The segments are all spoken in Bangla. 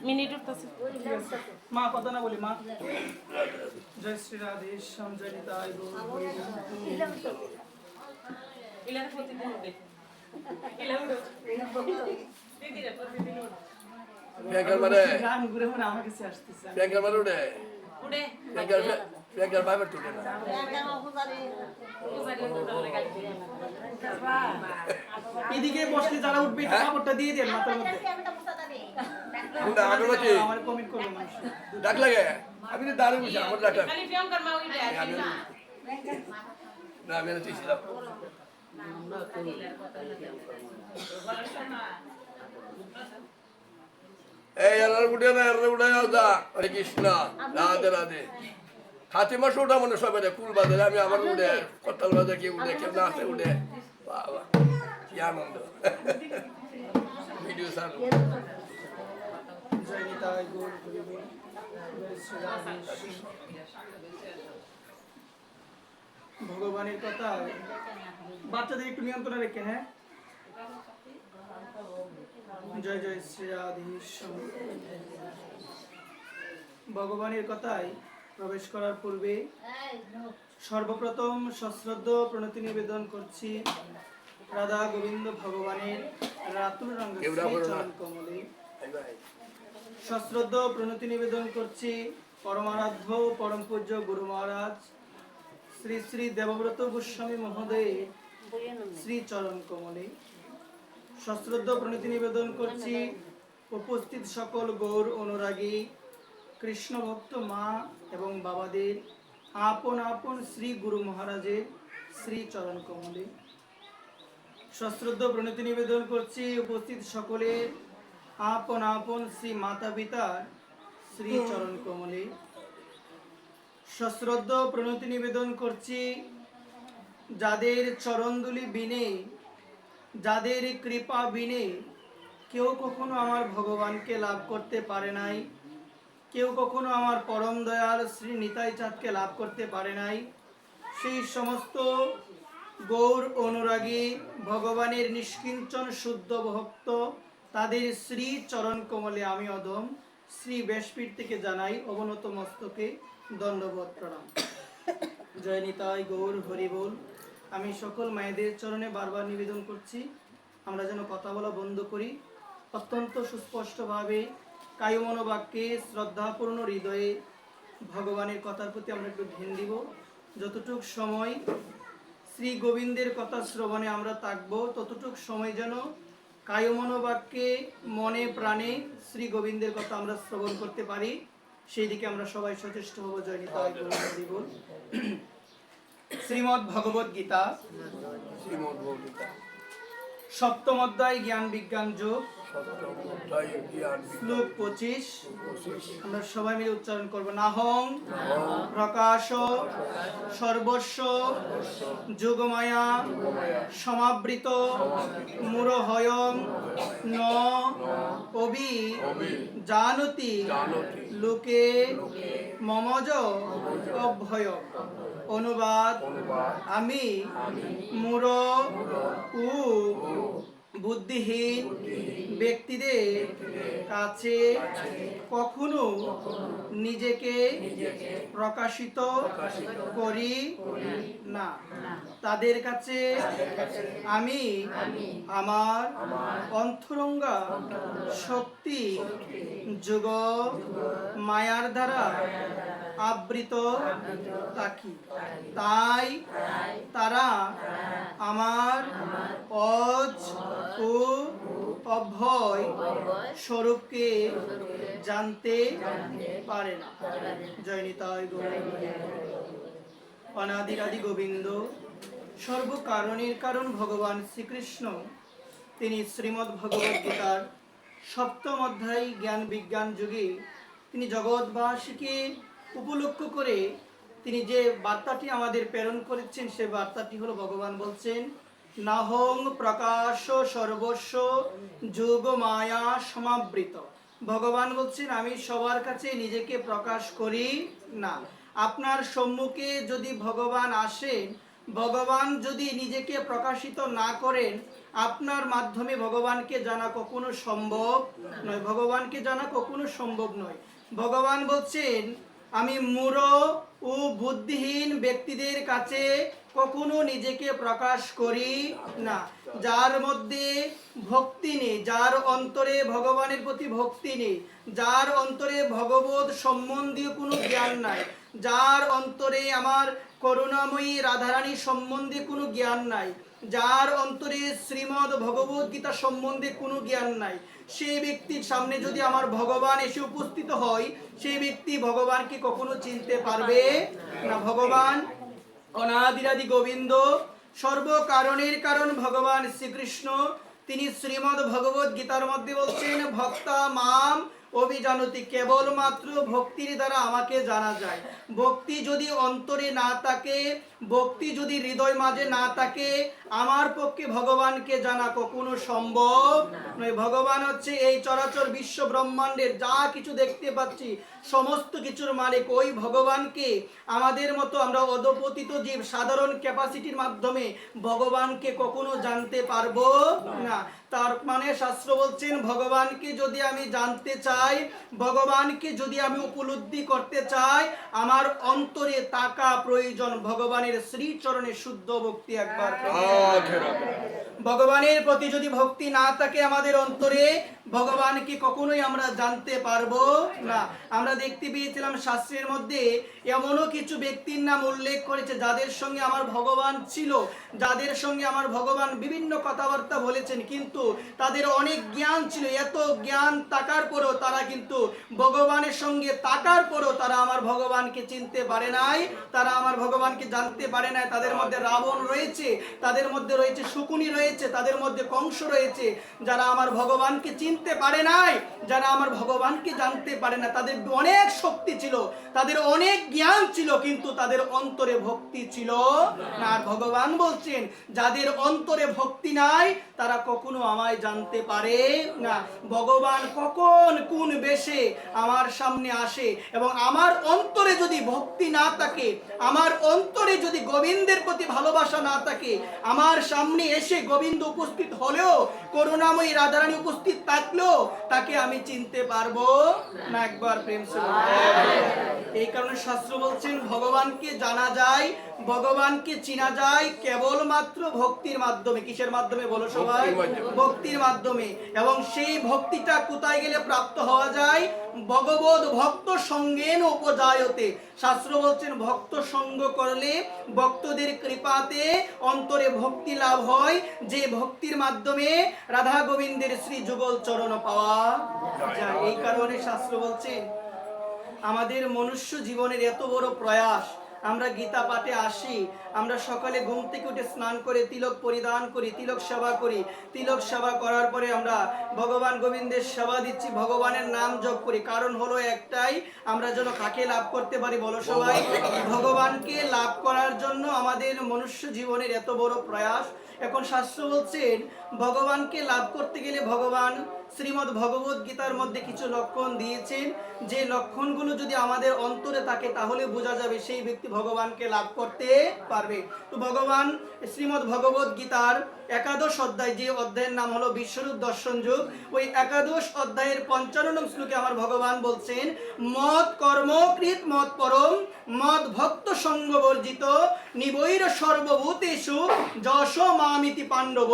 মিনিট উঠতেছে মা কথা না বলি মা জয় শ্রী রাধে শ্যাম জয় নিতাই গৌর ইলার প্রতিদিন উঠে ইলা উঠো দিদিরা প্রতিদিন উঠে ব্যাংকার মানে গান ঘুরে মানে আমার কাছে আসতেছে ব্যাংকার মানে উঠে উঠে ব্যাংকার বাইবার তুলে না এদিকে বসলে যারা উঠবে একটু কাপড়টা দিয়ে দেন মাথার মধ্যে আমার কমেন্ট করবো মানুষ ডাক লাগে আমি তো দাঁড়িয়ে বসে আমার ডাক লাগে খালি প্রিয়ঙ্কার মা উঠে আর আমি না না আমি না ছিলাম এই এরার উঠে না এরার উঠে যা হরে কৃষ্ণ রাধে রাধে হাতি মাস ওঠা মনে সবাই কুল বাজারে আমি আমার উঠে কতাল বাজারে কেউ উঠে কেউ নাচে উঠে বাবা কি আনন্দ ভিডিও সার জয় নিতাই গৌর হরিবল জয় শ্রী রাধে ভগবানের কথা বাচ্চাদের একটু নিয়ন্ত্রণে রেখে হ্যাঁ জয় জয় শ্রী রাধে ভগবানের কথায় প্রবেশ করার পূর্বে সর্বপ্রথম সশ্রদ্ধ প্রণতি নিবেদন করছি রাধা গোবিন্দ ভগবানের রাতুল রঙ্গ চরণ কমলে সশ্রদ্ধ প্রণতি নিবেদন করছি পরমারাধ্য পরম পূজ্য গুরু মহারাজ শ্রী শ্রী দেবব্রত গোস্বামী মহোদয়ের শ্রী চরণ কমলে সশ্রদ্ধ প্রণতি নিবেদন করছি উপস্থিত সকল গৌর অনুরাগী কৃষ্ণ ভক্ত মা এবং বাবাদের আপন আপন শ্রী গুরু মহারাজের শ্রী চরণ কমলে সশ্রদ্ধ প্রণতি নিবেদন করছি উপস্থিত সকলের আপন আপন শ্রী মাতা পিতার শ্রী চরণ কমলে সশ্রদ্ধ প্রণতি নিবেদন করছি যাদের চরণদুলি বিনে যাদের কৃপা বিনে কেউ কখনো আমার ভগবানকে লাভ করতে পারে নাই কেউ কখনো আমার পরম দয়াল শ্রী নিতাই চাঁদকে লাভ করতে পারে নাই সেই সমস্ত গৌর অনুরাগী ভগবানের নিষ্কিঞ্চন শুদ্ধ ভক্ত তাদের শ্রী চরণ কমলে আমি অধম শ্রী ব্যাসপীঠ থেকে জানাই অবনত মস্তকে দণ্ডবোধ প্রণাম জয় নিতাই গৌর হরিবোল আমি সকল মায়েদের চরণে বারবার নিবেদন করছি আমরা যেন কথা বলা বন্ধ করি অত্যন্ত সুস্পষ্টভাবে কায়মন বাক্যে শ্রদ্ধাপূর্ণ হৃদয়ে ভগবানের কথার প্রতি আমরা একটু ধ্যান দিব যতটুক সময় শ্রী গোবিন্দের কথা শ্রবণে আমরা থাকব ততটুক সময় যেন কায়মন বাক্যে মনে প্রাণে শ্রী গোবিন্দের কথা আমরা শ্রবণ করতে পারি সেই দিকে আমরা সবাই সচেষ্ট হব জয় নিতাই গৌর হরিবোল শ্রীমদ্ ভগবদ গীতা সপ্তম অধ্যায় জ্ঞান বিজ্ঞান যোগ শ্লোক 25 আমরা সবাই মিলে উচ্চারণ করব নাহং প্রকাশ সর্বস্ব যোগমায়া সমাবৃত মূঢ়হয়ং ন অভি জানতি লোকে মমজ অভয় অনুবাদ আমি মূঢ় ও বুদ্ধিহীন ব্যক্তিদের কাছে কখনো নিজেকে প্রকাশিত করি না তাদের কাছে আমি আমার অন্তরঙ্গা শক্তি যোগ মায়ার দ্বারা আবৃত থাকি তাই তারা আমার অজ ও অভয় স্বরূপকে জানতে পারে না জয় নিতাই গৌর অনাদির আদি গোবিন্দ সর্বকারণের কারণ ভগবান শ্রীকৃষ্ণ তিনি শ্রীমদ্ ভগবদ গীতার সপ্তম অধ্যায় জ্ঞান বিজ্ঞান যুগে তিনি জগৎবাসীকে উপলক্ষ করে তিনি যে বার্তাটি আমাদের প্রেরণ করেছেন সে বার্তাটি হলো ভগবান বলছেন নাহং প্রকাশ সর্বস্ব যোগ মায়া সমাবৃত ভগবান বলছেন আমি সবার কাছে নিজেকে প্রকাশ করি না আপনার সম্মুখে যদি ভগবান আসেন ভগবান যদি নিজেকে প্রকাশিত না করেন, আপনার মাধ্যমে ভগবানকে জানা কখনো সম্ভব নয়। ভগবানকে জানা কখনো সম্ভব নয়। ভগবান বলছেন, আমি মূঢ় ও বুদ্ধিহীন ব্যক্তিদের কাছে কখনো নিজেকে প্রকাশ করি না। যার মধ্যে ভক্তি নেই, যার অন্তরে ভগবানের প্রতি ভক্তি নেই, যার অন্তরে ভগবত সম্বন্ধীয় কোনো জ্ঞান নাই, যার অন্তরে আমার করুণাময়ী রাধারানী সম্বন্ধে কোনো জ্ঞান নাই, যার অন্তরে শ্রীমদ্ ভগবত গীতা সম্বন্ধে কোনো জ্ঞান নাই, সেই ব্যক্তির সামনে যদি আমার ভগবান এসে উপস্থিত হয়, সেই ব্যক্তি ভগবানকে কখনো চিনতে পারবে না। ভগবান অনাদিরাদি গোবিন্দ, সর্বকারণের কারণ ভগবান শ্রীকৃষ্ণ। তিনি শ্রীমদ্ ভগবত গীতার মধ্যে বলছেন, ভক্তা মাম অভিজানতি, কেবলমাত্র ভক্তির দ্বারা আমাকে জানা যায়। ভক্তি যদি অন্তরে না থাকে, ভক্তি যদি হৃদয় মাঝে না থাকে, আমার পক্ষে ভগবানকে জানা কখনো সম্ভব নয়। ভগবান হচ্ছে এই চরাচর বিশ্ব ব্রহ্মাণ্ডের যা কিছু দেখতে পাচ্ছি সমস্ত কিছুর মালিক। ওই ভগবানকে আমাদের মতো আমরা অধপতিত জীব সাধারণ ক্যাপাসিটির মাধ্যমে ভগবানকে কখনো জানতে পারবো না। তার মানে শাস্ত্র বলছেন, ভগবানকে যদি আমি জানতে চাই, ভগবানকে যদি আমি উপলব্ধি করতে চাই, আমার অন্তরে থাকা প্রয়োজন ভগবানের শ্রীচরণে শুদ্ধ ভক্তি। একবার ভগবানের প্রতি যদি ভক্তি না থাকে আমাদের অন্তরে, ভগবানকে কখনোই আমরা জানতে পারবো না। আমরা দেখতে পেয়েছিলাম শাস্ত্রের মধ্যে এমনও কিছু ব্যক্তির নাম উল্লেখ করেছে যাদের সঙ্গে আমার ভগবান ছিল, যাদের সঙ্গে আমার ভগবান বিভিন্ন কথাবার্তা বলেছেন, কিন্তু তাদের অনেক জ্ঞান ছিল। এত জ্ঞান থাকার পরও তারা কিন্তু ভগবানের সঙ্গে থাকার পরও তারা আমার ভগবানকে চিনতে পারে নাই, তারা আমার ভগবানকে জানতে পারে নাই। তাদের মধ্যে রাবণ রয়েছে, তাদের মধ্যে রয়েছে শকুনি রয়েছে, তাদের মধ্যে কংস রয়েছে, যারা আমার ভগবানকে চিনতে পারে নাই, যারা আমার ভগবানকে জানতে পারে না। তাদের অনেক শক্তি ছিল, তাদের অনেক জ্ঞান ছিল, কিন্তু তাদের অন্তরে ভক্তি ছিল না। আর ভগবান বলছেন, যাদের অন্তরে ভক্তি নাই তারা কখনো আমায় জানতে পারে না। ভগবান কখন কোন বেশে আমার সামনে আসে, এবং আমার অন্তরে যদি ভক্তি না থাকে, আমার অন্তরে যদি গোবিন্দের প্রতি ভালোবাসা না থাকে, আমার সামনে এসে গোবিন্দ উপস্থিত হলেও, করুণাময়ী রাধারানী উপস্থিত থাকলেও তাকে আমি চিনতে পারবো না। একবার প্রেম সে। এই কারণে শাস্ত্র বলছেন, ভগবানকে জানা যায়, ভগবানকে চিনা যায় কেবলমাত্র ভক্তির মাধ্যমে। কিসের মাধ্যমে বলো সবাই? ভক্তির মাধ্যমে। এবং সেই ভক্তিটা কোথায় গেলে প্রাপ্ত হওয়া যায়? ভগবত ভক্ত সঙ্গেন উপজায়তে। শাস্ত্র বলছেন, ভক্ত সঙ্গ করলে, ভক্তদের কৃপাতে অন্তরে ভক্তি লাভ হয়, যে ভক্তির মাধ্যমে রাধা গোবিন্দের শ্রী যুগল চরণ পাওয়া যায়। এই কারণে শাস্ত্র বলছেন, আমাদের মনুষ্য জীবনের এত বড় প্রয়াস, আমরা গীতা পাঠে আসি, আমরা সকালে ঘুম থেকে উঠে স্নান করে তিলক পরিধান করি, তিলক সেবা করি, তিলক সেবা করার পরে আমরা ভগবান গোবিন্দের সেবা দিচ্ছি, ভগবানের নাম জপ করি। কারণ হলো একটাই, আমরা যেন কাকে লাভ করতে পারি বলো সবাই? ভগবানকে লাভ করার জন্য আমাদের মনুষ্য জীবনের এত বড় প্রয়াস। এখন শাস্ত্র বলছেন, ভগবানকে লাভ করতে গেলে ভগবান শ্রীমদ্ ভগবত গীতার মধ্যে কিছু লক্ষণ দিয়েছেন, যে লক্ষণগুলো যদি আমাদের অন্তরে থাকে তাহলে বোঝা যাবে সেই ব্যক্তি ভগবানকে লাভ করতে পারবে। তো ভগবান শ্রীমদ্ ভগবত গীতার একাদশ অধ্যায়, যে অধ্যায়ের নাম হলো বিশ্বরূপ দর্শন যোগ, ওই একাদশ অধ্যায়ের 55 নং শ্লোকে আমার ভগবান বলছেন, মত কর্মকৃত মত পরম, মত ভক্ত সঙ্গ বর্জিত, নিবৈর সর্বভূতেষু যশ মামিতি পাণ্ডব।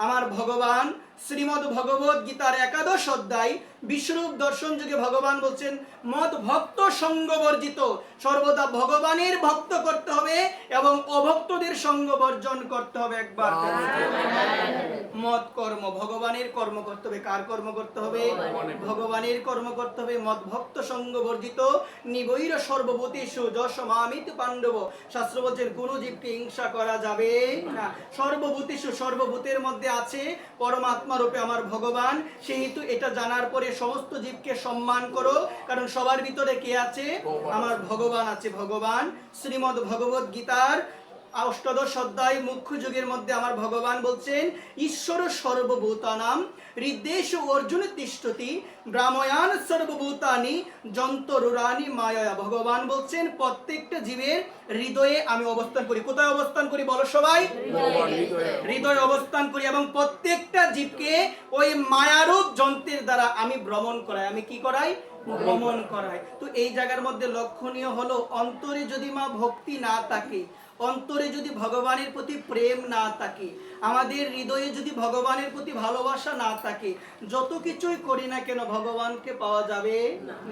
আমার ভগবান শ্রীমদ্ ভগবত গীতার একাদশ অধ্যায় বিশ্বরূপ দর্শন যুগে ভগবান বলছেন, মত ভক্ত সঙ্গ বর্জিত, সর্বদা ভগবানের ভক্ত করতে হবে এবং অভক্তদের সঙ্গ বর্জন করতে হবে। একবার মত কর্ম, ভগবানের কর্ম করতে হবে। কার কর্ম করতে হবে? ভগবানের কর্ম করতে হবে। মত ভক্ত সঙ্গ বর্জিত, নিবৈর সর্বভূতেষু যশ মামিতি পাণ্ডব। শাস্ত্র বলছেন, কোন জীবকে হিংসা করা যাবে না। সর্বভূতেষু, সর্বভূতের মধ্যে আছে পরমাত্মা রূপে আমার ভগবান, সেহেতু এটা জানার পরে সমস্ত জীবকে সম্মান করো, কারণ সবার ভিতরে কে আছে? আমার ভগবান আছে। ভগবান শ্রীমদ্ ভগবত গীতার অষ্টাদশ অধ্যায় মুখ্য যুগের মধ্যে আমার ভগবান বলছেন ঈশ্বর সর্বভূতানাম হৃদ্দেশ অর্জুন তিষ্ঠতি ব্রাহ্ময়ান সর্বভূতানি যন্তরুরানি মায়া। ভগবান বলছেন প্রত্যেকটা জীবের হৃদয়ে আমি অবস্থান করি। কোথায় অবস্থান করি বলো সবাই? হৃদয়ে অবস্থান করি, এবং প্রত্যেকটা জীবকে ওই মায়ারূপ যন্ত্রের দ্বারা আমি ভ্রমণ করাই। আমি কি করাই? ভ্রমণ করাই। তো এই জায়গার মধ্যে লক্ষণীয় হলো অন্তরে যদি মা ভক্তি না থাকে, অন্তরে যদি ভগবানের প্রতি প্রেম না থাকে, আমাদের হৃদয়ে যদি ভগবানের প্রতি ভালোবাসা না থাকে, যত কিছুই করি না কেন ভগবানকে পাওয়া যাবে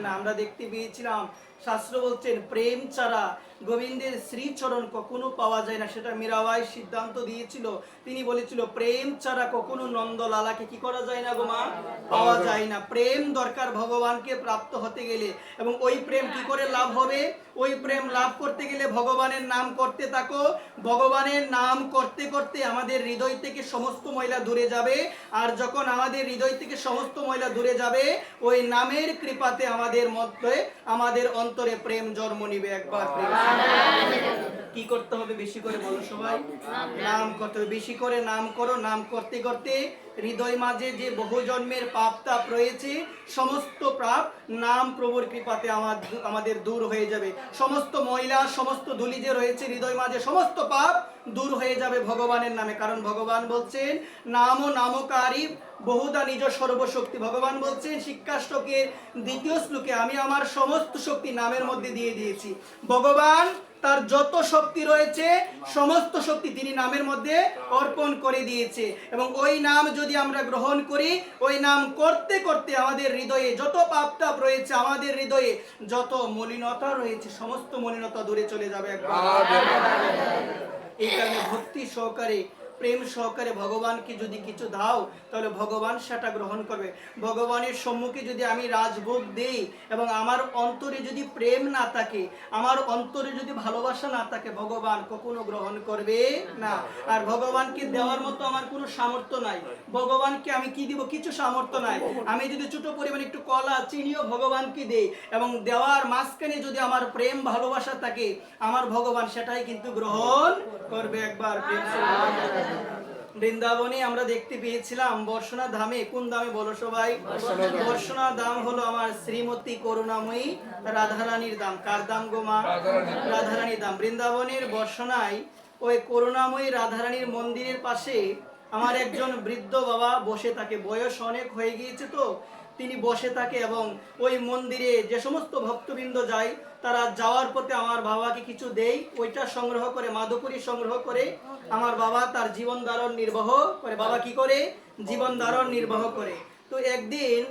না। আমরা দেখতে পেয়েছিলাম শাস্ত্র বলছেন প্রেম ছাড়া গোবিন্দের শ্রীচরণ কখনো পাওয়া যায় না। সেটা মীরাবাই সিদ্ধান্ত দিয়েছিল। তিনি বলেছিল প্রেম ছাড়া কখনো নন্দলালাকে কি করা যায় না গো মা? পাওয়া যায় না। প্রেম দরকার ভগবানকে প্রাপ্ত হতে গেলে। এবং ওই প্রেম কি করে লাভ হবে? ওই প্রেম লাভ করতে গেলে ভগবানের নাম করতে থাকো। ভগবানের নাম করতে করতে আমাদের হৃদয় থেকে সমস্ত ময়লা দূরে যাবে। আর যখন আমাদের হৃদয় থেকে সমস্ত ময়লা দূরে যাবে, ওই নামের কৃপাতে আমাদের মধ্যে আমাদের অন্তরে প্রেম জন্ম নিবে। একবার প্রেম কি করতে হবে? বেশি করে বলো সবাই, নাম করতে হবে। বেশি করে নাম করো। নাম করতে করতে হৃদয় মাঝে যে বহু জন্মের পাপ তাপ রয়েছে, সমস্ত পাপ নাম প্রভুর কৃপাতে আমাদের দূর হয়ে যাবে। সমস্ত ময়লা, সমস্ত ধুলি যে রয়েছে হৃদয় মাঝে, সমস্ত পাপ দূর হয়ে যাবে ভগবানের নামে। কারণ ভগবান বলছেন নাম ও নামকারী বহুদা নিজ সর্বশক্তি। ভগবান বলছেন শিক্ষাষ্টকের 2য় শ্লোকে আমি আমার সমস্ত শক্তি নামের মধ্যে দিয়ে দিয়েছি। ভগবান তার যত শক্তি রয়েছে সমস্ত শক্তি তিনি নামের মধ্যে অর্পণ করে দিয়েছে। এবং ওই নাম যদি আমরা গ্রহণ করি, ওই নাম করতে করতে আমাদের হৃদয়ে যত পাপ তাপ রয়েছে, আমাদের হৃদয়ে যত মলিনতা রয়েছে, সমস্ত মলিনতা দূরে চলে যাবে একবার। এই কারণে ভক্তি সহকারে, প্রেম সহকারে ভগবানকে যদি কিছু দাও, তাহলে ভগবান সেটা গ্রহণ করবে। ভগবানের সম্মুখে যদি আমি রাজভোগ দেই এবং আমার অন্তরে যদি প্রেম না থাকে, আমার অন্তরে যদি ভালোবাসা না থাকে, ভগবান কখনো গ্রহণ করবে না। আর ভগবানকে দেওয়ার মতো আমার কোনো সামর্থ্য নাই। ভগবানকে আমি কি দিব? কিছু সামর্থ্য নাই। আমি যদি ছোট পরিমাণে একটু কলা চিনিও ভগবানকে দেই, এবং দেওয়ার মাঝখানে যদি আমার প্রেম ভালোবাসা থাকে, আমার ভগবান সেটাই কিন্তু গ্রহণ করবে। একবার প্রেম। বৃন্দাবনে আমরা দেখতে পেয়েছিলাম বর্ষনা ধামে। কোন ধামে বলো সবাই? বর্ষনা ধাম হলো আমার শ্রীমতী করুণাময়ী রাধারানীর ধাম। কার ধাম গো মা? রাধারানীর ধাম। বৃন্দাবনের বর্ষনায় ওই করুণাময়ী রাধারানীর মন্দিরের পাশে আমার একজন বৃদ্ধ বাবা বসে থাকে। বয়স অনেক হয়ে গিয়েছে, তো তিনি বসে থাকে। এবং ওই মন্দিরে যে সমস্ত ভক্তবৃন্দ যায়, তারা যাওয়ার পথে আমার বাবাকে কিছু দেয়। ওইটা সংগ্রহ করে, মাধুকরী সংগ্রহ করে আমার বাবা তার জীবন ধারণ নির্বাহ করে। বাবা কি করে? জীবন ধারণ নির্বাহ করে। তো একদিন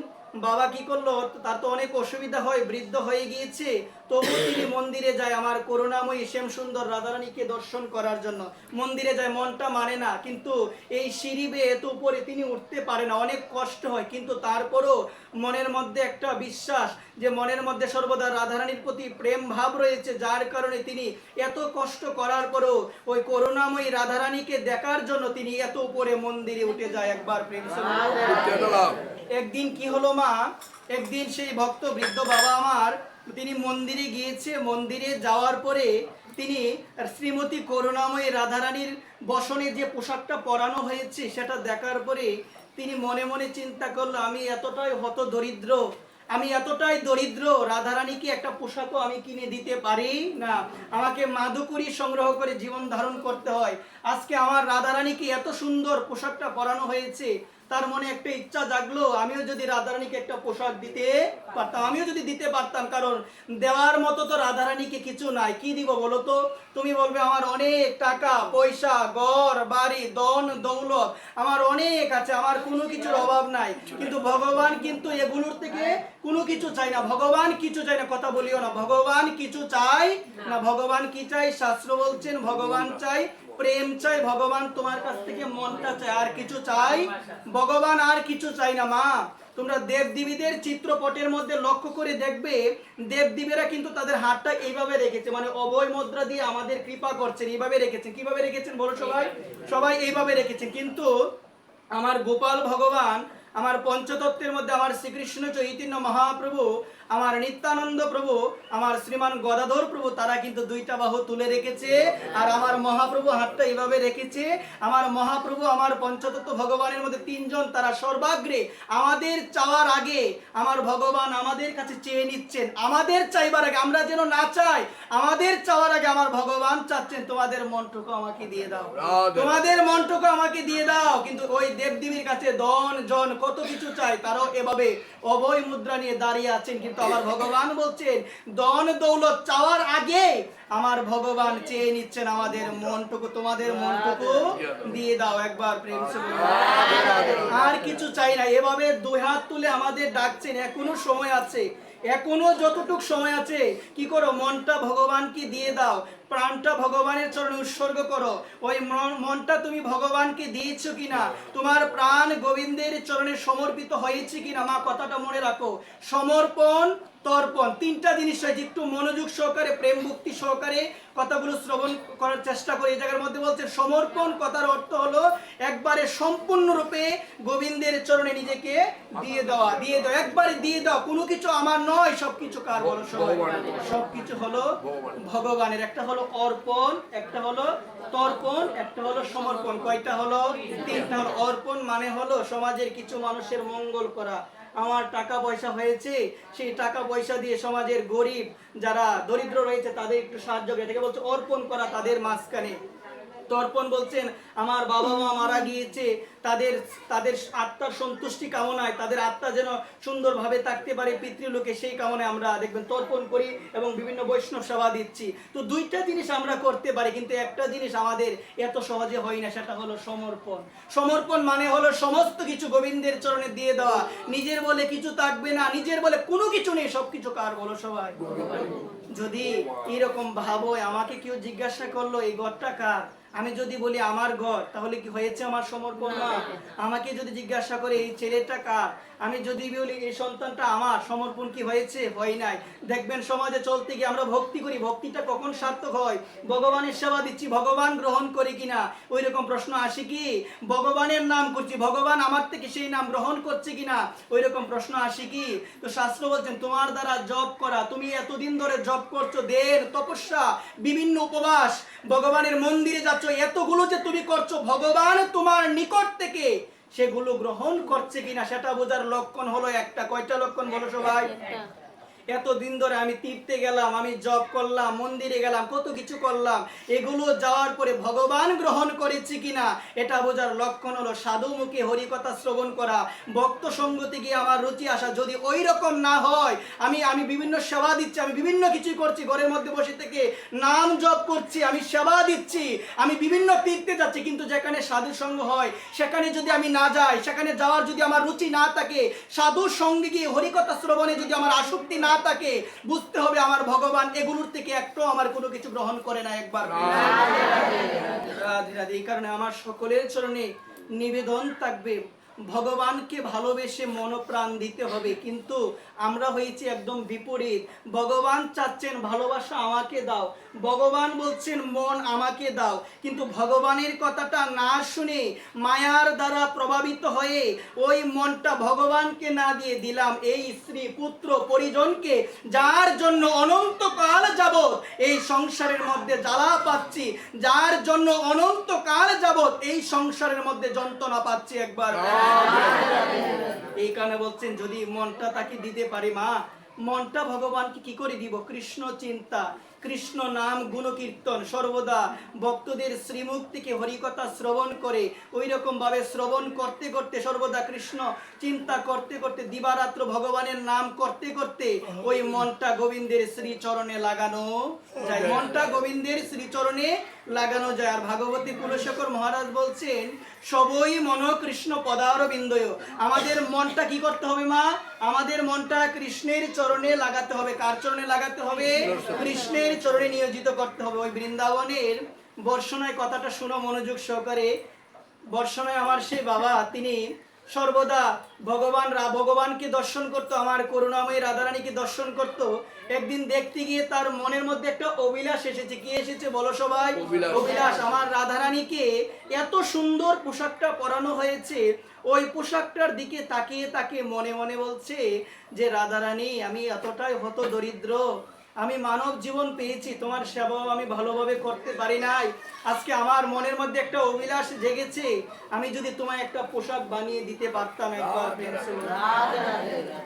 বাবা কি করলো, তার তো অনেক অসুবিধা হয়, বৃদ্ধ হয়ে গিয়েছে, তবু তিনি মন্দিরে যায় আমার করুণাময়ী শ্যাম সুন্দর রাধারানীকে দর্শন করার জন্য। মন্দিরে যায়, মনটা মানে না, কিন্তু এই সিঁড়ি বেয়ে এত উপরে তিনি উঠতে পারে না, অনেক কষ্ট হয়। কিন্তু তারপরও মনের মধ্যে একটা বিশ্বাস, যে মনের মধ্যে সর্বদা রাধারানীর প্রতি প্রেম ভাব রয়েছে, যার কারণে তিনি এত কষ্ট করার পরও ওই করুণাময়ী রাধারানীকে দেখার জন্য তিনি এত উপরে মন্দিরে উঠে যায়। একবার প্রেম। একদিন কি হলো মা, একদিন সেই ভক্ত বৃদ্ধ বাবা আমার, তিনি মন্দিরে গিয়েছে। মন্দিরে যাওয়ার পরে তিনি শ্রীমতী করুণাময়ী রাধারানীর বসনে যে পোশাকটা পরানো হয়েছে, সেটা দেখার পরে তিনি মনে মনে চিন্তা করলো, আমি এতটাই হত দরিদ্র, আমি এতটাই দরিদ্র, রাধারানীকে একটা পোশাকও আমি কিনে দিতে পারি না। আমাকে মাধুকরী সংগ্রহ করে জীবন ধারণ করতে হয়। আজকে আমার রাধারানীকে এত সুন্দর পোশাকটা পরানো হয়েছে, তার মনে একটা ইচ্ছা জাগলো, আমিও যদি রাধারানীকে একটা পোশাক দিতে পারতাম, আমিও যদি দিতে পারতাম। কারণ দেওয়ার মতো তো রাধারানীকে কিছু নাই। কি দিব বলো তো? তুমি বলবে আমার অনেক টাকা পয়সা, ঘর বাড়ি, ধন দৌলত আমার অনেক আছে, আমার কোনো কিছুর অভাব নাই। কিন্তু ভগবান কিন্তু এগুলোর থেকে কোনো কিছু চাই না। ভগবান কিছু চাই না, কথা বলিও না। ভগবান কিছু চাই না। ভগবান কি চাই? শাস্ত্র বলছেন ভগবান চাই প্রেম চাই। ভগবান তোমার কাছ থেকে মনটা চাই, আর কিছু চাই? ভগবান আর কিছু চাই না মা। তোমরা দেবদেবীদের চিত্রপটের মধ্যে লক্ষ্য করে দেখবে, দেবদেবীরা কিন্তু তাদের হাতটা এইভাবে রেখেছে, মানে অভয় মুদ্রা দিয়ে আমাদের কৃপা করছেন, এইভাবে রেখেছেন। কিভাবে রেখেছেন বলো সবাই? সবাই এইভাবে রেখেছেন। কিন্তু আমার গোপাল ভগবান আমার পঞ্চতত্ত্বের মধ্যে আমার শ্রীকৃষ্ণ চৈতন্য মহাপ্রভু, আমার নিত্যানন্দ প্রভু, আমার শ্রীমান গদাধর প্রভু, তারা কিন্তু দুইটা বাহু তুলে রেখেছে, আর আমার মহাপ্রভু হাতটা এইভাবে রেখেছে। আমার মহাপ্রভু, আমার পঞ্চতত্ত্ব ভগবানের মধ্যে তিনজন, তারা সর্বাগ্রে। আমাদের চাওয়ার আগে আমার ভগবান আমাদের কাছে চেয়ে নিচ্ছেন, আমাদের চাইবার আগে, আমরা যেন না চাই, আমাদের চাওয়ার আগে আমার ভগবান চাচ্ছেন তোমাদের মনটুকু আমাকে দিয়ে দাও, তোমাদের মনটুকু আমাকে দিয়ে দাও। কিন্তু ওই দেবদেবীর কাছে ধন জন কত কিছু চাই, তারাও এভাবে অভয় মুদ্রা নিয়ে দাঁড়িয়ে আছেন। কিন্তু আমার ভগবান বলছেন ধন দৌলত চাওয়ার আগে আমার ভগবান চেয়ে নিচ্ছেন আমাদের মনটুকু, তোমাদের মনটুকু দিয়ে দাও। একবার প্রেম সে বলুন, আর কিছু চাই না। এভাবে দুই হাত তুলে আমাদের ডাকছেন, এখনো সময় আছে, এখনো যতটুক সময় আছে, কি করো, মনটা ভগবানকে দিয়ে দাও, প্রাণটা ভগবানের চরণে উৎসর্গ করো। ওই মনটা তুমি ভগবানকে দিয়েছো কিনা, তোমার প্রাণ গোবিন্দের চরণে সমর্পিত হয়েছে কিনা। মা, কথাটা মনে রাখো, সমর্পণ, তর্পণ, তিনটা জিনিস রয়েছে। একটু মনোযোগ সহকারে, প্রেম ভক্তি সহকারে কথাগুলো শ্রবণ করার চেষ্টা করি। এই জায়গার মধ্যে বলছে সমর্পণ, কথার অর্থ হলো একবারে সম্পূর্ণরূপে গোবিন্দের চরণে নিজেকে দিয়ে দেওয়া, দিয়ে দাও, একবারে দিয়ে দাও, কোনো কিছু আমার নয়, সবকিছু কার বলো, সবকিছু হলো ভগবানের। একটা হলো অর্পণ, একটা হলো তর্পণ, একটা হলো সমর্পণ। কয়টা হলো? তিনটা হলো। অর্পণ মানে হলো সমাজের কিছু মানুষের মঙ্গল করা। আমার টাকা পয়সা হয়েছে, সেই টাকা পয়সা দিয়ে সমাজের গরিব যারা দরিদ্র রয়েছে তাদের একটু সাহায্য করে, এটাকে বলছে অর্পণ করা তাদের মাঝখানে। তর্পণ বলছেন আমার বাবা মা মারা গিয়েছে, তাদের তাদের আত্মার সন্তুষ্টি কামনায়, তাদের আত্মা যেন সুন্দরভাবে থাকতে পারে পিতৃলোকে, সেই কামনায় আমরা দেখবেন তর্পণ করি এবং বিভিন্ন বৈষ্ণব সেবা দিচ্ছি। তো দুইটা জিনিস আমরা করতে পারি, কিন্তু একটা জিনিস আমাদের এত সহজে হয় না, সেটা হলো সমর্পণ। সমর্পণ মানে হলো সমস্ত কিছু গোবিন্দের চরণে দিয়ে দেওয়া, নিজের বলে কিছু থাকবে না, নিজের বলে কোনো কিছু নেই, সবকিছু কার বলো সবাই। যদি এরকম ভাবো, আমাকে কেউ জিজ্ঞাসা করলো এই ঘরটা কার, আমি যদি বলি আমার ঘর, তাহলে কি হয়েছে আমার সমর্পণ না? আমাকে যদি জিজ্ঞাসা করে এই ছেলেটা কার, আমি যদি বলি এই সন্তানটা আমার, সমর্পণ কি হয়েছে? হয় নাই। দেখবেন সমাজে চলতে গিয়ে আমরা ভক্তি করি, ভক্তিটা কখন সার্থক হয়? ভগবানের সেবা দিচ্ছি, ভগবান গ্রহণ করে কিনা, ওই রকম প্রশ্ন আসে কি? ভগবানের নাম করছি, ভগবান আমার থেকে সেই নাম গ্রহণ করছে কিনা, ওই রকম প্রশ্ন আসে কি? তো শাস্ত্র বলছেন তোমার দ্বারা জপ করা, তুমি এতদিন ধরে জপ করছো, দের তপস্যা, বিভিন্ন উপবাস, ভগবানের মন্দিরে যাচ্ছ, এতগুলো যে তুমি করছো, ভগবান তোমার নিকট থেকে সেগুলো গ্রহণ করছে কিনা, সেটা বোঝার লক্ষণ হলো একটা। কয়টা লক্ষণ বলো সবাই? এতদিন ধরে আমি তীর্থে গেলাম, আমি জপ করলাম, মন্দিরে গেলাম, কত কিছু করলাম, এগুলো যাওয়ার পরে ভগবান গ্রহণ করেছে কিনা, এটা বোঝার লক্ষণ হলো সাধু মুখে হরিকথা শ্রবণ করা, ভক্ত সঙ্গতে গিয়ে আমার রুচি আসা। যদি ওই রকম না হয়, আমি বিভিন্ন সেবা দিচ্ছি, আমি বিভিন্ন কিছু করছি, ঘরের মধ্যে বসে থেকে নাম জপ করছি, আমি সেবা দিচ্ছি, আমি বিভিন্ন তীর্থে যাচ্ছি, কিন্তু যেখানে সাধু সঙ্গ হয় সেখানে যদি আমি না যাই, সেখানে যাওয়ার যদি আমার রুচি না থাকে, সাধু সঙ্গে গিয়ে হরিকথা শ্রবণে যদি আমার আসক্তি না থাকে, বুঝতে হবে আমার ভগবান এগুলোর থেকে একটু আমার কোনো কিছু গ্রহণ করে না। একবার রাধে রাধে। এই কারণে আমার সকলের চরণে নিবেদন থাকবে, ভগবানকে ভালোবেসে মনপ্রাণ দিতে হবে। কিন্তু আমরা হয়েছি একদম বিপরীত। ভগবান চাচ্ছেন ভালোবাসা আমাকে দাও, ভগবান বলছেন মন আমাকে দাও, কিন্তু ভগবানের কথাটা না শুনে মায়ার দ্বারা প্রভাবিত হয়ে ওই মনটা ভগবানকে না দিয়ে দিলাম এই স্ত্রী পুত্র পরিজনকে, যার জন্য অনন্তকাল যাবৎ এই সংসারের মধ্যে জ্বালা পাচ্ছি, যার জন্য অনন্তকাল যাবৎ এই সংসারের মধ্যে যন্ত্রণা পাচ্ছি। একবার এই কারণে বলছেন যদি মনটা তাকে দিতে পারি, মা মনটা ভগবানকে কি করে দিব? কৃষ্ণ চিন্তা, কৃষ্ণ নাম গুণ কীর্তন, সর্বদা ভক্তদের শ্রীমুখ থেকে হরিকথা শ্রবণ করে ওই রকম ভাবে শ্রবণ করতে করতে, সর্বদা কৃষ্ণ চিন্তা করতে করতে, দিবারাত্র ভগবানের নাম করতে করতে ওই মনটা গোবিন্দের শ্রীচরণে লাগানো যায়, মনটা গোবিন্দের শ্রীচরণে লাগানো যায়। আর ভাগবতী কুলশেখর মহারাজ বলছেন সবই মন কৃষ্ণ পদারবিন্দয়। আমাদের মনটা কি করতে হবে মা? আমাদের মনটা কৃষ্ণের চরণে লাগাতে হবে। কার চরণে লাগাতে হবে? কৃষ্ণের চরণে নিয়োজিত করতে হবে। ওই বৃন্দাবনের বর্ষণায় কথাটা শুনো মনোযোগ সহকারে। বর্ষণায় আমার সেই বাবা, তিনি সর্বদা ভগবানকে দর্শন করতো, আমার করুণাময়ী রাধারানীকে দর্শন করতো। একদিন দেখতে গিয়ে তার মনের মধ্যে একটা অভিলাষ এসেছে। কি এসেছে বলো সবাই? অভিলাষ। আমার রাধারানীকে এত সুন্দর পোশাকটা পরানো হয়েছে, ওই পোশাকটার দিকে তাকিয়ে তাকে মনে মনে বলছে যে রাধারানী, আমি এতটাই হত দরিদ্র, আমি মানব জীবন পেয়েছি, তোমার সেবাও আমি ভালোভাবে করতে পারি নাই। আজকে আমার মনের মধ্যে একটা অভিলাষ জেগেছে, আমি যদি তোমায় একটা পোশাক বানিয়ে দিতে পারতাম একবার।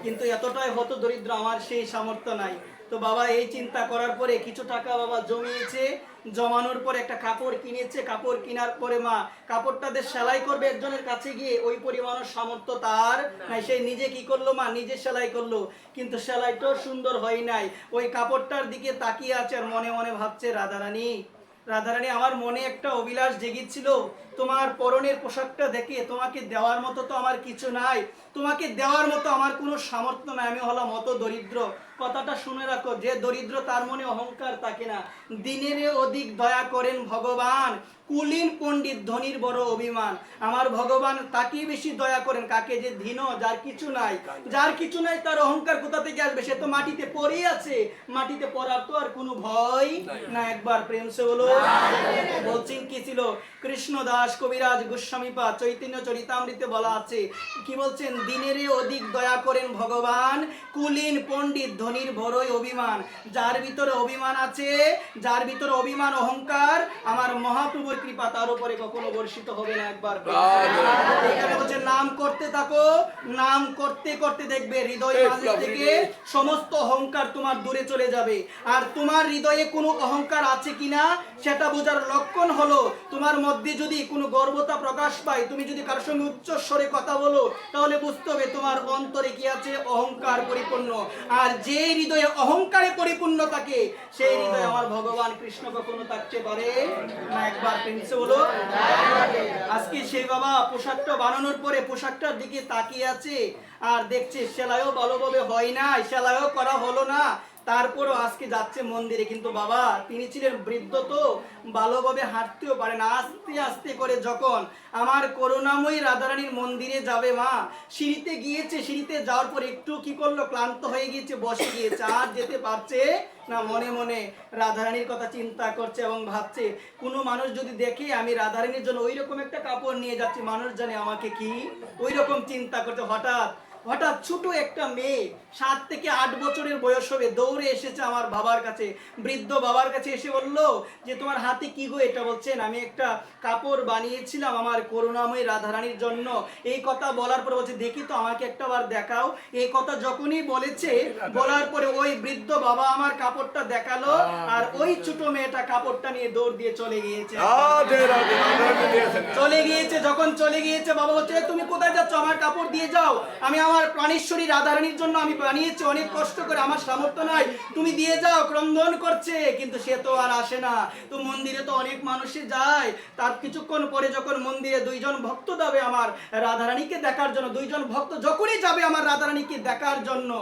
কিন্তু এতটাই হত দরিদ্র, আমার সেই সামর্থ্য নাই। তো বাবা এই চিন্তা করার পরে কিছু টাকা বাবা জমিয়েছে, জমানোর পরে একটা কাপড় কিনেছে। কাপড় কেনার পরে মা কাপড়টাতে সেলাই করবে একজনের কাছে গিয়ে, ওই পরিমাণ সামর্থ্য তার নাই। সে নিজে কি করলো মা? নিজে সেলাই করলো, কিন্তু সেলাইটাও সুন্দর হয় নাই। ওই কাপড়টার দিকে তাকিয়ে আছে আর মনে মনে ভাবছে রাধারানী, রাধারানী, আমার মনে একটা অভিলাষ জেগেছিল, তোমার পরনের পোশাকটা দেখে তোমাকে দেওয়ার মতো তো আমার কিছু নাই, তোমাকে দেওয়ার মতো আমার কোনো সামর্থ্য নাই, আমি হলাম অত দরিদ্র। কথাটা শুনে রাখো, যে দরিদ্র তার মনে অহংকার থাকে না। দিনের অধিক দয়া করেন ভগবান, কুলীন পণ্ডিত ধনির বড় অভিমান। আমার ভগবান তাকেই বেশি দয়া করেন, কাকে? যে ধীন, যার কিছু নাই। যার কিছু নাই তার অহংকার কোথা থেকে আসবে? সে তো মাটিতে পড়েই আছে, মাটিতে পড়ার তো আর কোনো ভয় না। একবার প্রেম সে বলো। বলছেন কি ছিল? কৃষ্ণদাস কবিরাজ গোস্বামীপা চৈতন্য চরিতামৃতে বলা আছে, কি বলছেন? দিনের অধিক দয়া করেন ভগবান, কুলীন পণ্ডিত ধনির বড়ই অভিমান। যার ভিতরে অভিমান আছে, যার ভিতরে অভিমান অহংকার, আমার মহাপ্রভুর কৃপা তার উপরে কখনো বর্ষিত হবে না। একবার এখানে বলছে নাম করতে থাকো, নাম করতে করতে দেখবে হৃদয় মাঝে থেকে সমস্ত অহংকার তোমার দূরে চলে যাবে। আর তোমার হৃদয়ে কোনো অহংকার আছে কিনা সেটা বোঝার লক্ষণ হলো, তোমার মধ্যে যদি কোনো গর্বতা প্রকাশ পায়, তুমি যদি কারোর সঙ্গে উচ্চ স্বরে কথা বলো, তাহলে বুঝতে হবে তোমার অন্তরে কি আছে? অহংকার পরিপূর্ণ। আর যে হৃদয়ে অহংকারে পরিপূর্ণ থাকে, সেই হৃদয়ে আমার ভগবান কৃষ্ণ কখনো থাকতে পারে না। একবার প্রেমসে বলো। আজকে সেই বাবা পোশাকটা বানানোর পরে পোশাকটার দিকে তাকিয়ে আছে আর দেখছে সেলাইও ভালোভাবে হয় না, সেলাইও করা হলো না। তারপরও আজকে যাচ্ছে মন্দিরে, কিন্তু বাবা তিনি ছিলেন বৃদ্ধ, তো ভালোভাবে হাঁটতেও পারেন। আস্তে আস্তে করে যখন আমার করুণাময়ী রাধারানীর মন্দিরে যাবে, মা সিঁড়িতে গিয়েছে, সিঁড়িতে যাওয়ার পর একটু কি করলো? ক্লান্ত হয়ে গিয়েছে, বসে গিয়েছে, আর যেতে পারছে না। মনে মনে রাধারানীর কথা চিন্তা করছে এবং ভাবছে, কোনো মানুষ যদি দেখে আমি রাধারানীর জন্য ওই রকম একটা কাপড় নিয়ে যাচ্ছি, মানুষ জানে আমাকে কি? ওই রকম চিন্তা করছে। হঠাৎ ছোট একটা মেয়ে 7 থেকে 8 বছরের বয়স হবে, দৌড়ে এসেছে আমার বাবার কাছে। বৃদ্ধ বাবার কাছে এসে বলল যে তোমার হাতে কি গো এটা? বলছেন আমি একটা কাপড় বানিয়েছিলাম আমার করুণাময়ী রাধারানীর জন্য। এই কথা বলার পর বলছে দেখি তো, আমাকে একটা বার দেখাও। এই কথা যখনই বলেছে, বলার পরে ওই বৃদ্ধ বাবা আমার কাপড়টা দেখালো, আর ওই ছোট মেয়েটা কাপড়টা নিয়ে দৌড় দিয়ে চলে গিয়েছে। যখন চলে গিয়েছে, বাবা বলছে তুমি কোথায় যাচ্ছ? আমার কাপড় দিয়ে যাও, আমি আমার প্রাণেশ্বরী রাধারানীর জন্য আমি বানিয়েছি অনেক কষ্ট করে, আমার সামর্থ্য নাই, তুমি দিয়ে যাও। ক্রন্দন করছে, কিন্তু সে তো আর আসে না। তো মন্দিরে তো অনেক মানুষই যায়, তার কিছুক্ষণ পরে যখন মন্দিরে 2 জন ভক্ত যাবে আমার রাধারানীকে দেখার জন্য, 2 জন ভক্ত যখনই যাবে আমার রাধারানীকে দেখার জন্য,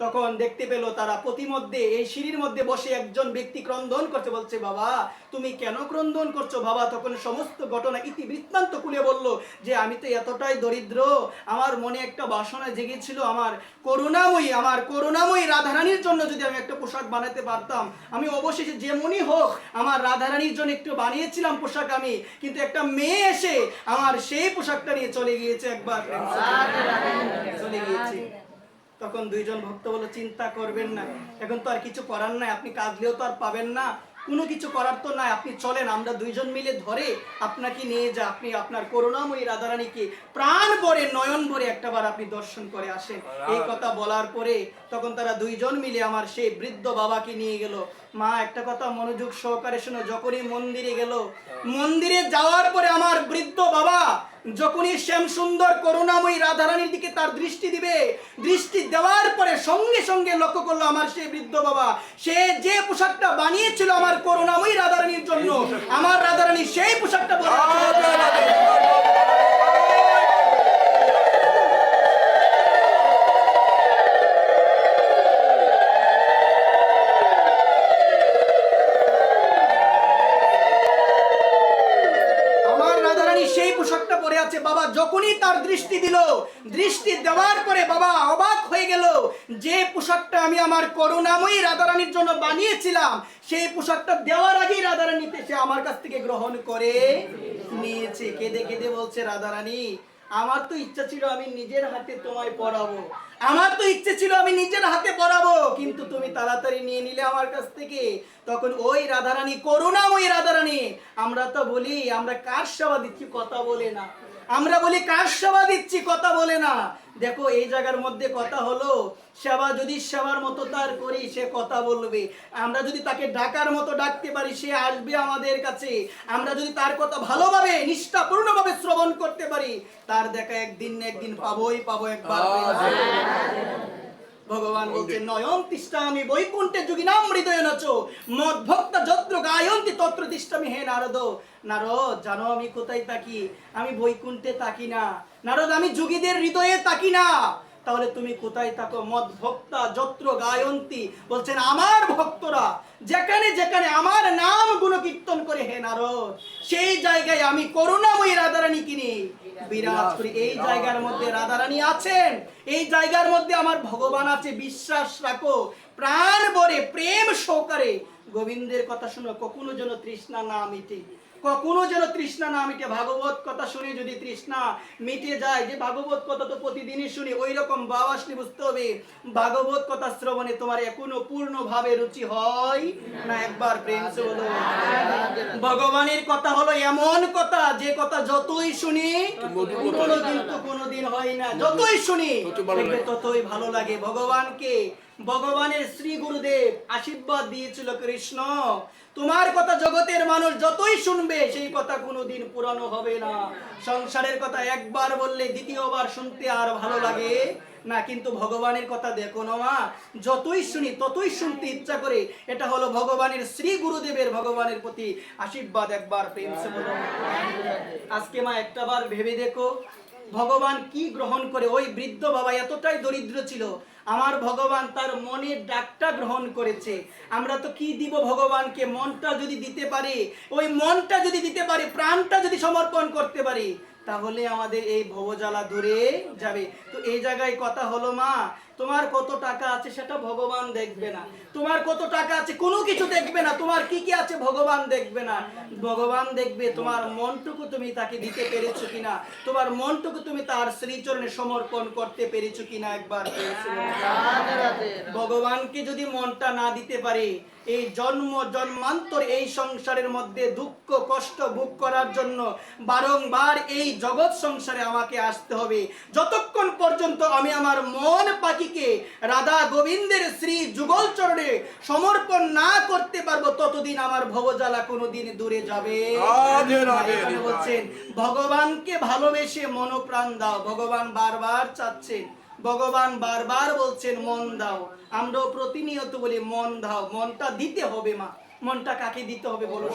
তখন দেখতে পেল তারা প্রতিমধ্যে এই সিঁড়ির মধ্যে বসে একজন ব্যক্তি ক্রন্দন করছে। বলছে বাবা তুমি কেন ক্রন্দন করছো? বাবা তখন সমস্ত ঘটনা ইতিবৃত্তান্ত খুলে বলল যে আমি তো এতটাই দরিদ্র, আমার মনে একটা বাসনা জেগেছিল, আমার করুণাময়ী রাধারানীর জন্য যদি আমি একটা পোশাক বানাতে পারতাম। আমি অবশেষে যেমনই হোক আমার রাধারানীর জন্য একটু বানিয়েছিলাম পোশাক আমি, কিন্তু একটা মেয়ে এসে আমার সেই পোশাকটা নিয়ে চলে গিয়েছে। একবার চলে গিয়েছে। তখন 2 জন ভক্ত বলল চিন্তা করবেন না, এখন তো আর কিছু করার নাই, আপনি কাঁদলেও তো আর পাবেন না, কোনো কিছু করার তো নাই, আপনি চলেন, আমরা 2 জন মিলে ধরে আপনাকে নিয়ে যা, আপনি আপনার করুণাময়ী রাধারানীকে প্রাণ ভরে নয়ন ভরে একটাবার আপনি দর্শন করে আসেন। এই কথা বলার পরে তখন তারা 2 জন মিলে আমার সেই বৃদ্ধ বাবাকে নিয়ে গেল। মা একটা কথা মনোযোগ সহকারে শোনো, যখনই মন্দিরে গেল, মন্দিরে যাওয়ার পরে আমার বৃদ্ধ বাবা যখনই শ্যাম সুন্দর করুণাময়ী রাধারানীর দিকে তার দৃষ্টি দিবে, দৃষ্টি দেওয়ার পরে সঙ্গে সঙ্গে লক্ষ্য করলো আমার সেই বৃদ্ধ বাবা সে যে পোশাকটা বানিয়েছিল আমার করুণাময়ী রাধারানীর জন্য, আমার রাধারানী সেই পোশাকটা পরে আছে। বাবা যখনই তার দৃষ্টি দিল, দৃষ্টি দেওয়ার পরে বাবা অবাক হয়ে গেল, যে পোশাকটা আমি আমার করুণাময়ী রাধারানীর জন্য বানিয়েছিলাম, সেই পোশাকটা দেওয়ার আগেই রাধারানীতে সে আমার কাছ থেকে গ্রহণ করে নিয়েছে। কেঁদে কেঁদে বলছে, রাধারানী আমার তো ইচ্ছা ছিল আমি নিজের হাতে তোমায় পরাবো, আমার তো ইচ্ছে ছিল আমি নিজের হাতে পরাবো, কিন্তু তুমি তাড়াতাড়ি নিয়ে নিলে আমার কাছ থেকে। তখন ওই রাধারানী, করুণাময়ী রাধারানী, আমরা তো বলি আমরা কার সেবা দিচ্ছি কথা বলে না, আমরা বলি কার সেবা দিচ্ছি কথা বলে না। দেখো এই জায়গার মধ্যে কথা হলো, সেবা যদি সেবার মতো তার করি সে কথা বলবে, আমরা যদি তাকে ডাকার মতো ডাকতে পারি সে আসবে আমাদের কাছে, আমরা যদি তার কথা ভালোভাবে নিষ্ঠাপূর্ণভাবে শ্রবণ করতে পারি তার দেখা একদিন না একদিন পাবোই পাবো একবার। ভগবান বলছেন, নয়ন তিষ্ঠামি বৈকুণ্ঠে যোগিনাম হৃদয়ে নাচো মদ ভক্তা যত্র গায়ন্তি তত্র তিষ্ঠামি। হে নারদ, নারদ জানো আমি কোথায় তাকি? আমি বৈকুণ্ঠে তাকি না নারদ, আমি যোগীদের হৃদয়ে তাকি না। তাহলে তুমি কোথায় থাকো? মদ ভক্তা যত্র গায়ন্তি, বলছেন আমার ভক্তরা যেখানে যেখানে আমার নাম গুণকীর্তন করে হে নারদ, সেই জায়গায় আমি করুণাময়ী রাধারানী কিনি বিরাজ করি। এই জায়গার মধ্যে রাধারানী আছেন, এই জায়গার মধ্যে আমার ভগবান আছে। বিশ্বাস রাখো, প্রাণ ভরে প্রেম সহকারে গোবিন্দের কথা শুনো, কখনো যেন তৃষ্ণা না মিটে, কখনো যেন তৃষ্ণা না মিটে। ভাগবত কথা শুনে যদি তৃষ্ণা মিটে যায়, যে ভাগবত কথা তো প্রতিদিনই শুনি, ওই রকম ভাব আসলে বুঝতে হবে ভাগবত কথা শ্রবণে তোমার এখনো পূর্ণভাবে রুচি হয় না। একবার প্রেম সে বলো। ভগবানের কথা হলো এমন কথা, যে কথা যতই শুনি পুরনো কিন্তু কোনোদিন হয় না, যতই শুনি ততই ভালো লাগে। ভগবানকে, ভগবানের শ্রী গুরুদেব আশীর্বাদ দিয়েছিল, কৃষ্ণ তোমার কথা জগতের মানুষ যতই শুনবে সেই কথা কোনোদিন পুরানো হবে না। সংসারের কথা একবার বললে দ্বিতীয়বার শুনতে আর ভালো লাগে না, কিন্তু ভগবানের কথা দেখো না মা, যতই শুনি ততই শুনতে ইচ্ছা করে। এটা হলো ভগবানের শ্রী গুরুদেবের ভগবানের প্রতি আশীর্বাদ। একবার প্রেম সে বলো। আজকে মা একটা বার ভেবে দেখো ভগবান কি গ্রহণ করে। ওই বৃদ্ধ বাবা এতটাই দরিদ্র ছিল, আমার ভগবান তার মনের ডাকটা গ্রহণ করেছে। আমরা তো কি দিব ভগবানকে? মনটা যদি দিতে পারি, ওই মনটা যদি দিতে পারি, প্রাণটা যদি সমর্পণ করতে পারি, তাহলে আমাদের এই ভবজ্বালা দূরে যাবে। তো এই জায়গায় কথা হলো মা, তোমার কত টাকা আছে সেটা ভগবান দেখবে না, তোমার কত টাকা আছে কোনো কিছু দেখবে না, তোমার কি কি আছে ভগবান দেখবে না। ভগবান দেখবে তোমার মনটুকু তুমি তাকে দিতে পেরেছো কিনা, তোমার মনটুকু তুমি তার শ্রীচরণে সমর্পণ করতে পেরেছো কিনা। একবার ভগবানকে যদি মনটা না দিতে পারে, এই জন্ম জন্মান্তর এই সংসারের মধ্যে দুঃখ কষ্ট ভোগ করার জন্য বারংবার এই জগৎ সংসারে আমাকে আসতে হবে। যতক্ষণ পর্যন্ত আমি আমার মন পাখিকে রাধা গোবিন্দের শ্রী যুগল চরণে সমর্পণ না করতে পারবো, ততদিন আমার ভবজ্বালা কোনোদিন দূরে যাবে। বলছেন ভগবানকে ভালোবেসে মনোপ্রাণ দাও। ভগবান বারবার চাচ্ছেন, ভগবান বারবার বলছেন মন দাও। আমরাও প্রতিনিয়ত বলি মন দাও। মনটা দিতে হবে মা। মনটা কাকে দিতে হবে বলো?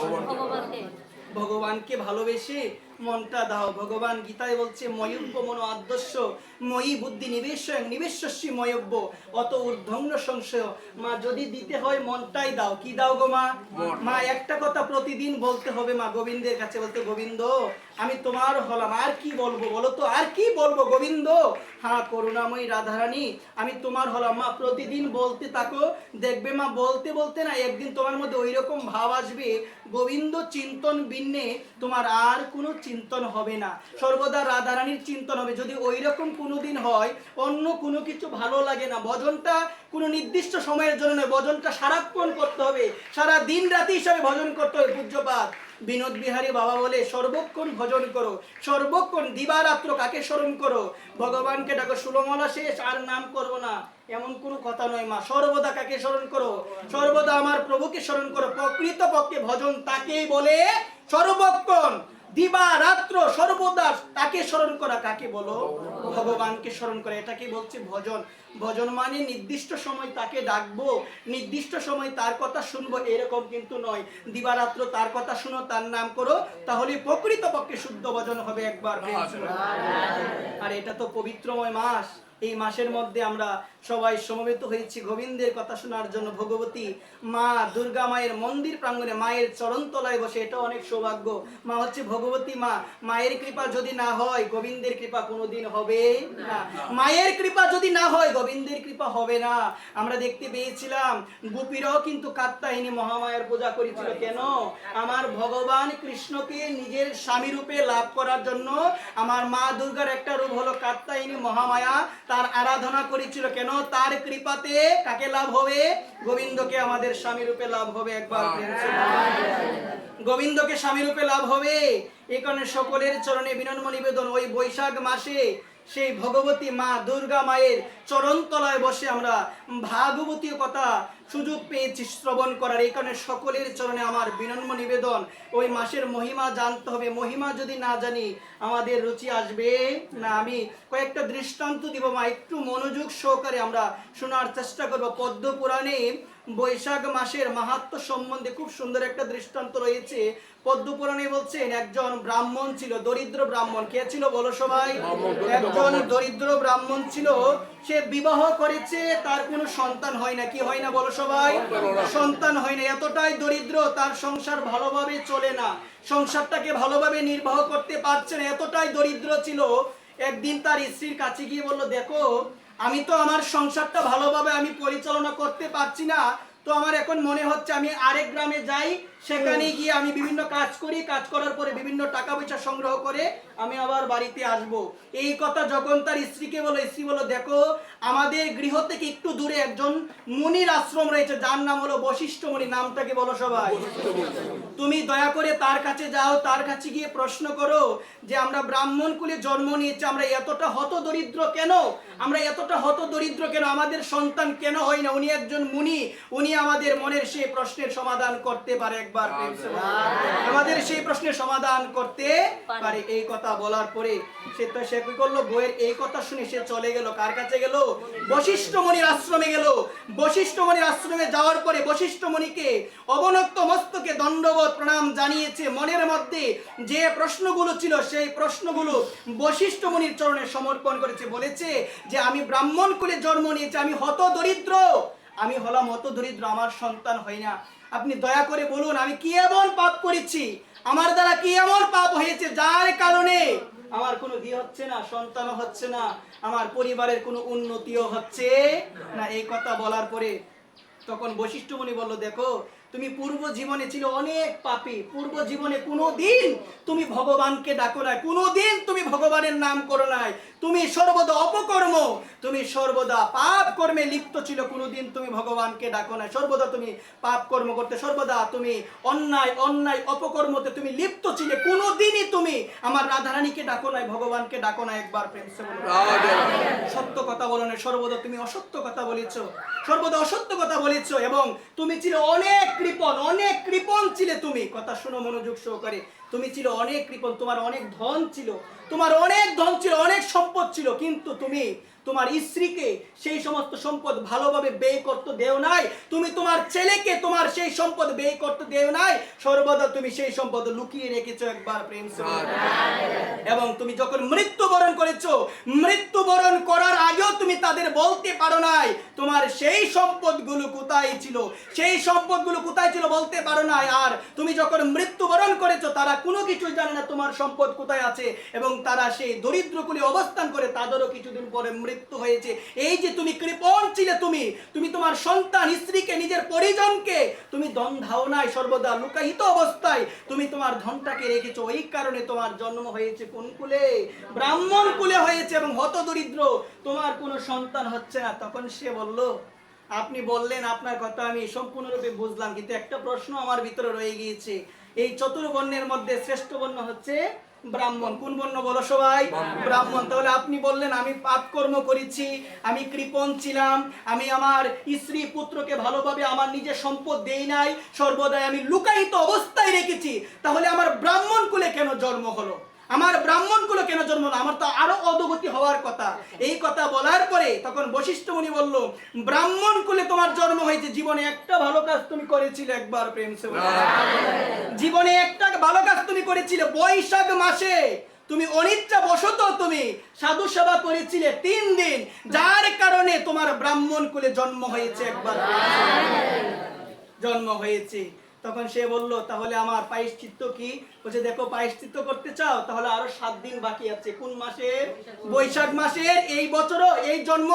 ভগবানকে ভালোবেসে মনটা দাও। ভগবান গীতায় বলছে ময়ব্য মনো আদর্শ ময়ী বুদ্ধি নিবেশং নিবেশস্যি ময়ব্য অত ঊর্ধ্বঙ্গ সংশয়। মা যদি দিতে হয় মনটাই দাও। কি দাও গো মা? মা একটা কথা প্রতিদিন বলতে হবে মা গোবিন্দের কাছে, বলতে গোবিন্দ আমি তোমার হলাম, আর কি বলবো বলো তো, আর কি বলবো গোবিন্দ? হ্যাঁ করুণাময়ী রাধারানী আমি তোমার হলাম। মা প্রতিদিন বলতে থাকো, দেখবে মা বলতে বলতে না একদিন তোমার মধ্যে ওই রকম ভাব আসবে, গোবিন্দ চিন্তন বিন্নে তোমার আর কোনো চিন্তন হবে না, সর্বদা রাধারানীর চিন্তন হবে। যদি ওই রকম কোনোদিন হয়, অন্য কোনো কিছু ভালো লাগে না। ভজনটা কোনো নির্দিষ্ট সময়ের জন্য নয়, ভজনটা সারাক্ষণ করতে হবে, সারা দিন রাতি হিসাবে ভজন করতে হবে। পূজ্যপাদ বিনোদ বিহারী বাবা বলে সর্বক্ষণ ভজন করো, সর্বক্ষণ দিবারাত্র কাকে স্মরণ করো? ভগবানকে ডাকো। ষোলমালা শেষ আর নাম করবো না এমন কোনো কথা নয় মা। সর্বদা কাকে স্মরণ করো? সর্বদা আমার প্রভুকে স্মরণ করো। প্রকৃত পক্ষে ভজন তাকেই বলে সর্বক্ষণ দিবা রাত্র সর্বদা তাকে স্মরণ করা। কাকে বলো? ভগবানকে স্মরণ করা। এটাকে বলছে ভজন। ভজন মানে নির্দিষ্ট সময় তাকে ডাকবো, নির্দিষ্ট সময় তার কথা শুনবো, এরকম কিন্তু নয়। দিবারাত্র তার কথা শুনো, তার নাম করো, তাহলে প্রকৃত পক্ষে শুদ্ধ ভজন হবে। একবার আর এটা তো পবিত্রময় মাস, এই মাসের মধ্যে আমরা সবাই সমবেত হয়েছি গোবিন্দের কথা শোনার জন্য। ভগবতী মা দুর্গা মায়ের মন্দির প্রাঙ্গণে মায়ের চরণ তলায় বসে, এটা অনেক সৌভাগ্য। মা হচ্ছে ভগবতী মা, মায়ের কৃপা যদি না হয় গোবিন্দের কৃপা কোনোদিন হবে না। মায়ের কৃপা যদি না হয় গোবিন্দের কৃপা হবে না। আমরা দেখতে পেয়েছিলাম গোপীরাও কিন্তু কাত্যায়নী মহামায়ার পূজা করেছিল। কেন? আমার ভগবান কৃষ্ণকে নিজের স্বামী রূপে লাভ করার জন্য আমার মা দুর্গার একটা রূপ হলো কাত্যায়নী মহামায়া, তার আরাধনা করেছিল। কেন? তার কৃপাতে কাকে লাভ হবে? গোবিন্দকে আমাদের স্বামী রূপে লাভ হবে। একবার গোবিন্দকে স্বামী রূপে লাভ হবে। এই কারণে সকলের চরণে বিনম্র নিবেদন, ওই বৈশাখ মাসে সেই ভগবতী মা দুর্গা মায়ের চরণ তলায় বসে আমরা ভাগবতী কথা সুযোগ পেয়েছি শ্রবণ করার। এই কারণে সকলের চরণে আমার বিনম্র নিবেদন, ওই মাসের মহিমা জানতে হবে। মহিমা যদি না জানি আমাদের রুচি আসবে না। আমি কয়েকটা দৃষ্টান্ত দিব মা, একটু মনোযোগ সহকারে আমরা শোনার চেষ্টা করব। পদ্ম পুরাণে বৈশাখ মাসের মাহাত্ম্য সম্বন্ধে খুব সুন্দর একটা দৃষ্টান্ত রয়েছে। পদ্ম পুরাণে বলছেন একজন ব্রাহ্মণ ছিল, দরিদ্র ব্রাহ্মণ। কে ছিল বলো সবাই? একজন দরিদ্র ব্রাহ্মণ ছিল। সে বিবাহ করেছে, তার কোনো সন্তান হয় না। কি হয় না বলো সবাই? সন্তান হয় না। এতটাই দরিদ্র, তার সংসার ভালোভাবে চলে না, সংসারটাকে ভালোভাবে নির্বাহ করতে পারছে না, এতটাই দরিদ্র ছিল। একদিন তার স্ত্রীর কাছে গিয়ে বলল, দেখো আমি তো আমার সংসারটা ভালোভাবে আমি পরিচালনা করতে পারছি না, তো আমার এখন মনে হচ্ছে আমি আরেক গ্রামে যাই, সেখানে গিয়ে আমি বিভিন্ন কাজ করি, কাজ করার পরে বিভিন্ন টাকা পয়সা সংগ্রহ করে আমি আবার বাড়িতে আসব। এই কথা যখন তার স্ত্রীকে বলো, স্ত্রী বলো, দেখো আমাদের গৃহ থেকে একটু দূরে একজন মুনির আশ্রম রয়েছে, যার নাম হলো বশিষ্ঠ মুনি। নামটাকে বলো সবাই? তুমি দয়া করে তার কাছে যাও, তার কাছে গিয়ে প্রশ্ন করো যে আমরা ব্রাহ্মণ কুলে জন্ম নিয়েছি, আমরা এতটা হত দরিদ্র কেন? আমরা এতটা হত দরিদ্র কেন? আমাদের সন্তান কেন হয় না? উনি একজন মুনি, উনি আমাদের মনের সেই প্রশ্নের সমাধান করতে পারে। একবার আমাদের সেই প্রশ্নের সমাধান করতে পারে। এই কথা বলার পরে সে কি করলো? বইয়ের এই কথা শুনে সে চলে গেল। কার কাছে গেল? বশিষ্ঠ মুনির আশ্রমে গেল। বশিষ্ঠ মুনির আশ্রমে যাওয়ার পরে বশিষ্ঠ মুনিকে অবনত মস্তকে দণ্ডবত প্রণাম জানিয়েছে। মনের মধ্যে যে প্রশ্নগুলো ছিল সেই প্রশ্নগুলো বশিষ্ঠ মুনির চরণে সমর্পণ করেছে। বলেছে যে আমি ব্রাহ্মণ কুলে জন্ম নিয়েছি, আমি হত দরিদ্র, আমি হলাম হত দরিদ্র, আমার সন্তান হয় না। আপনি দয়া করে বলুন আমি কি এমন পাপ করেছি, আমার দ্বারা কি এমন পাপ হয়েছে যার কারণে আমার কোনো বিয়ে হচ্ছে না, সন্তানও হচ্ছে না, আমার পরিবারের কোনো উন্নতিও হচ্ছে না। এই কথা বলার পরে তখন বশিষ্ঠ মুনি বলল, দেখো তুমি পূর্ব জীবনে ছিল অনেক পাপী, পূর্ব জীবনে কোনোদিন তুমি ভগবানকে ডাকো নাই, কোনোদিন তুমি ভগবানের নাম করো নাই, তুমি সর্বদা অপকর্ম, তুমি সর্বদা পাপ কর্মে লিপ্ত ছিল, কোনোদিন তুমি ভগবানকে ডাকো নাই, সর্বদা তুমি পাপ কর্ম করতে, সর্বদা তুমি অন্যায় অন্যায় অপকর্মতে তুমি লিপ্ত ছিলে, কোনোদিনই তুমি আমার রাধারানীকে ডাকো নাই, ভগবানকে ডাকো নাই। একবার প্রেম সে বলো, সত্য কথা বলো না, সর্বদা তুমি অসত্য কথা বলেছো, সর্বদা অসত্য কথা বলেছো, এবং তুমি ছিলে অনেক কৃপণ, অনেক কৃপণ ছিলে তুমি। কথা শুনো মনোযোগ সহকারে, তুমি ছিল অনেক কৃপণ, তোমার অনেক ধন ছিল, তোমার অনেক ধন ছিল, অনেক সম্পদ ছিল, কিন্তু তুমি তোমার স্ত্রীকে সেই সমস্ত সম্পদ ভালোভাবে ব্যয় করতে দেও নাই, তুমি তোমার ছেলেকে তোমার সেই সম্পদ ব্যয় করতে দেও নাই, সর্বদা তুমি সেই সম্পদ লুকিয়ে রেখেছো। একবার প্রেম সে, এবং তুমি যখন মৃত্যুবরণ করেছো, মৃত্যুবরণ করার আগেও তুমি তাদের বলতে পারো নাই তোমার সেই সম্পদগুলো কোথায় ছিল, সেই সম্পদগুলো কোথায় ছিল বলতে পারো নাই। আর তুমি যখন মৃত্যুবরণ করেছো তারা কোনো কিছুই জানে না তোমার সম্পদ কোথায় আছে, এবং তারা সেই দরিদ্রকুলে অবস্থান করে, তাদেরও কিছুদিন পরে মৃত্যু হয়েছে। এই যে তুমি কৃপণ ছিলে, তুমি তোমার সন্তান স্ত্রীকে নিজের পরিজনকে তুমি ধন দাও নাই, সর্বদা লুকায়িত অবস্থায় তুমি তোমার ধনটাকে রেখেছো। এই কারণে তোমার জন্ম হয়েছে কোন কুলে? ব্রাহ্মণ কুলে হয়েছে, এবং হত দরিদ্র, তোমার কোনো সন্তান হচ্ছে না। তখন সে বলল, আপনি বললেন, আপনার কথা আমি সম্পূর্ণরূপে বুঝলাম, কিন্তু একটা প্রশ্ন আমার ভিতরে রয়ে গিয়েছে। এই চতুর্বর্ণের মধ্যে শ্রেষ্ঠ বর্ণ হচ্ছে ব্রাহ্মণ। কোন বর্ণ বলো সবাই? ব্রাহ্মণ। তাহলে আপনি বললেন আমি পাপ কর্ম করেছি, আমি কৃপণ ছিলাম, আমি আমার স্ত্রী পুত্রকে ভালোভাবে আমার নিজের সম্পদ দেই নাই, সর্বদাই আমি লুকায়িত অবস্থায় রেখেছি, তাহলে আমার ব্রাহ্মণ কুলে কেন জন্ম হলো? আমার ব্রাহ্মণ কুলে কেন জন্ম হলো? আমার তো আরো অধোগতি হওয়ার কথা। এই কথা বলার পরে তখন বশিষ্ঠ মুনি বলল, ব্রাহ্মণ কুলে তোমার জন্ম হয়েছে, জীবনে একটা ভালো কাজ তুমি করেছিলে। একবার প্রেম সে, জীবনে একটা ভালো কাজ তুমি করেছিলে। বৈশাখ মাসে তুমি অনিচ্ছা বশত তুমি সাধু সেবা করেছিলে 3 দিন, যার কারণে তোমার ব্রাহ্মণ কুলে জন্ম হয়েছে, একবার জন্ম হয়েছে। তখন সে বলল, তাহলে আমার প্রায়শ্চিত্ত কি? বলছে, দেখো প্রায়শ্চিত্ত করতে চাও তাহলে আরো 7 দিন বাকি আছে। কোন মাসের? বৈশাখ মাসের। এই বছরও এই জন্ম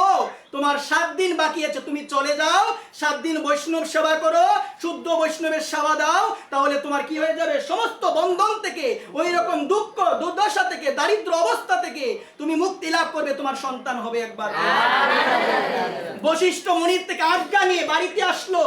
তোমার 7 দিন বাকি আছে। তুমি চলে যাও, 7 দিন বৈষ্ণব সেবা করো, শুদ্ধ বৈষ্ণবের সেবা দাও, তাহলে তোমার কি হয়ে যাবে? সমস্ত বন্ধন থেকে, ওই রকম দুঃখ দুর্দশা থেকে, দারিদ্র অবস্থা থেকে তুমি মুক্তি লাভ করবে, তোমার সন্তান হবে। একবার বশিষ্ঠ মুনির থেকে আজ্ঞা নিয়ে বাড়িতে আসলো।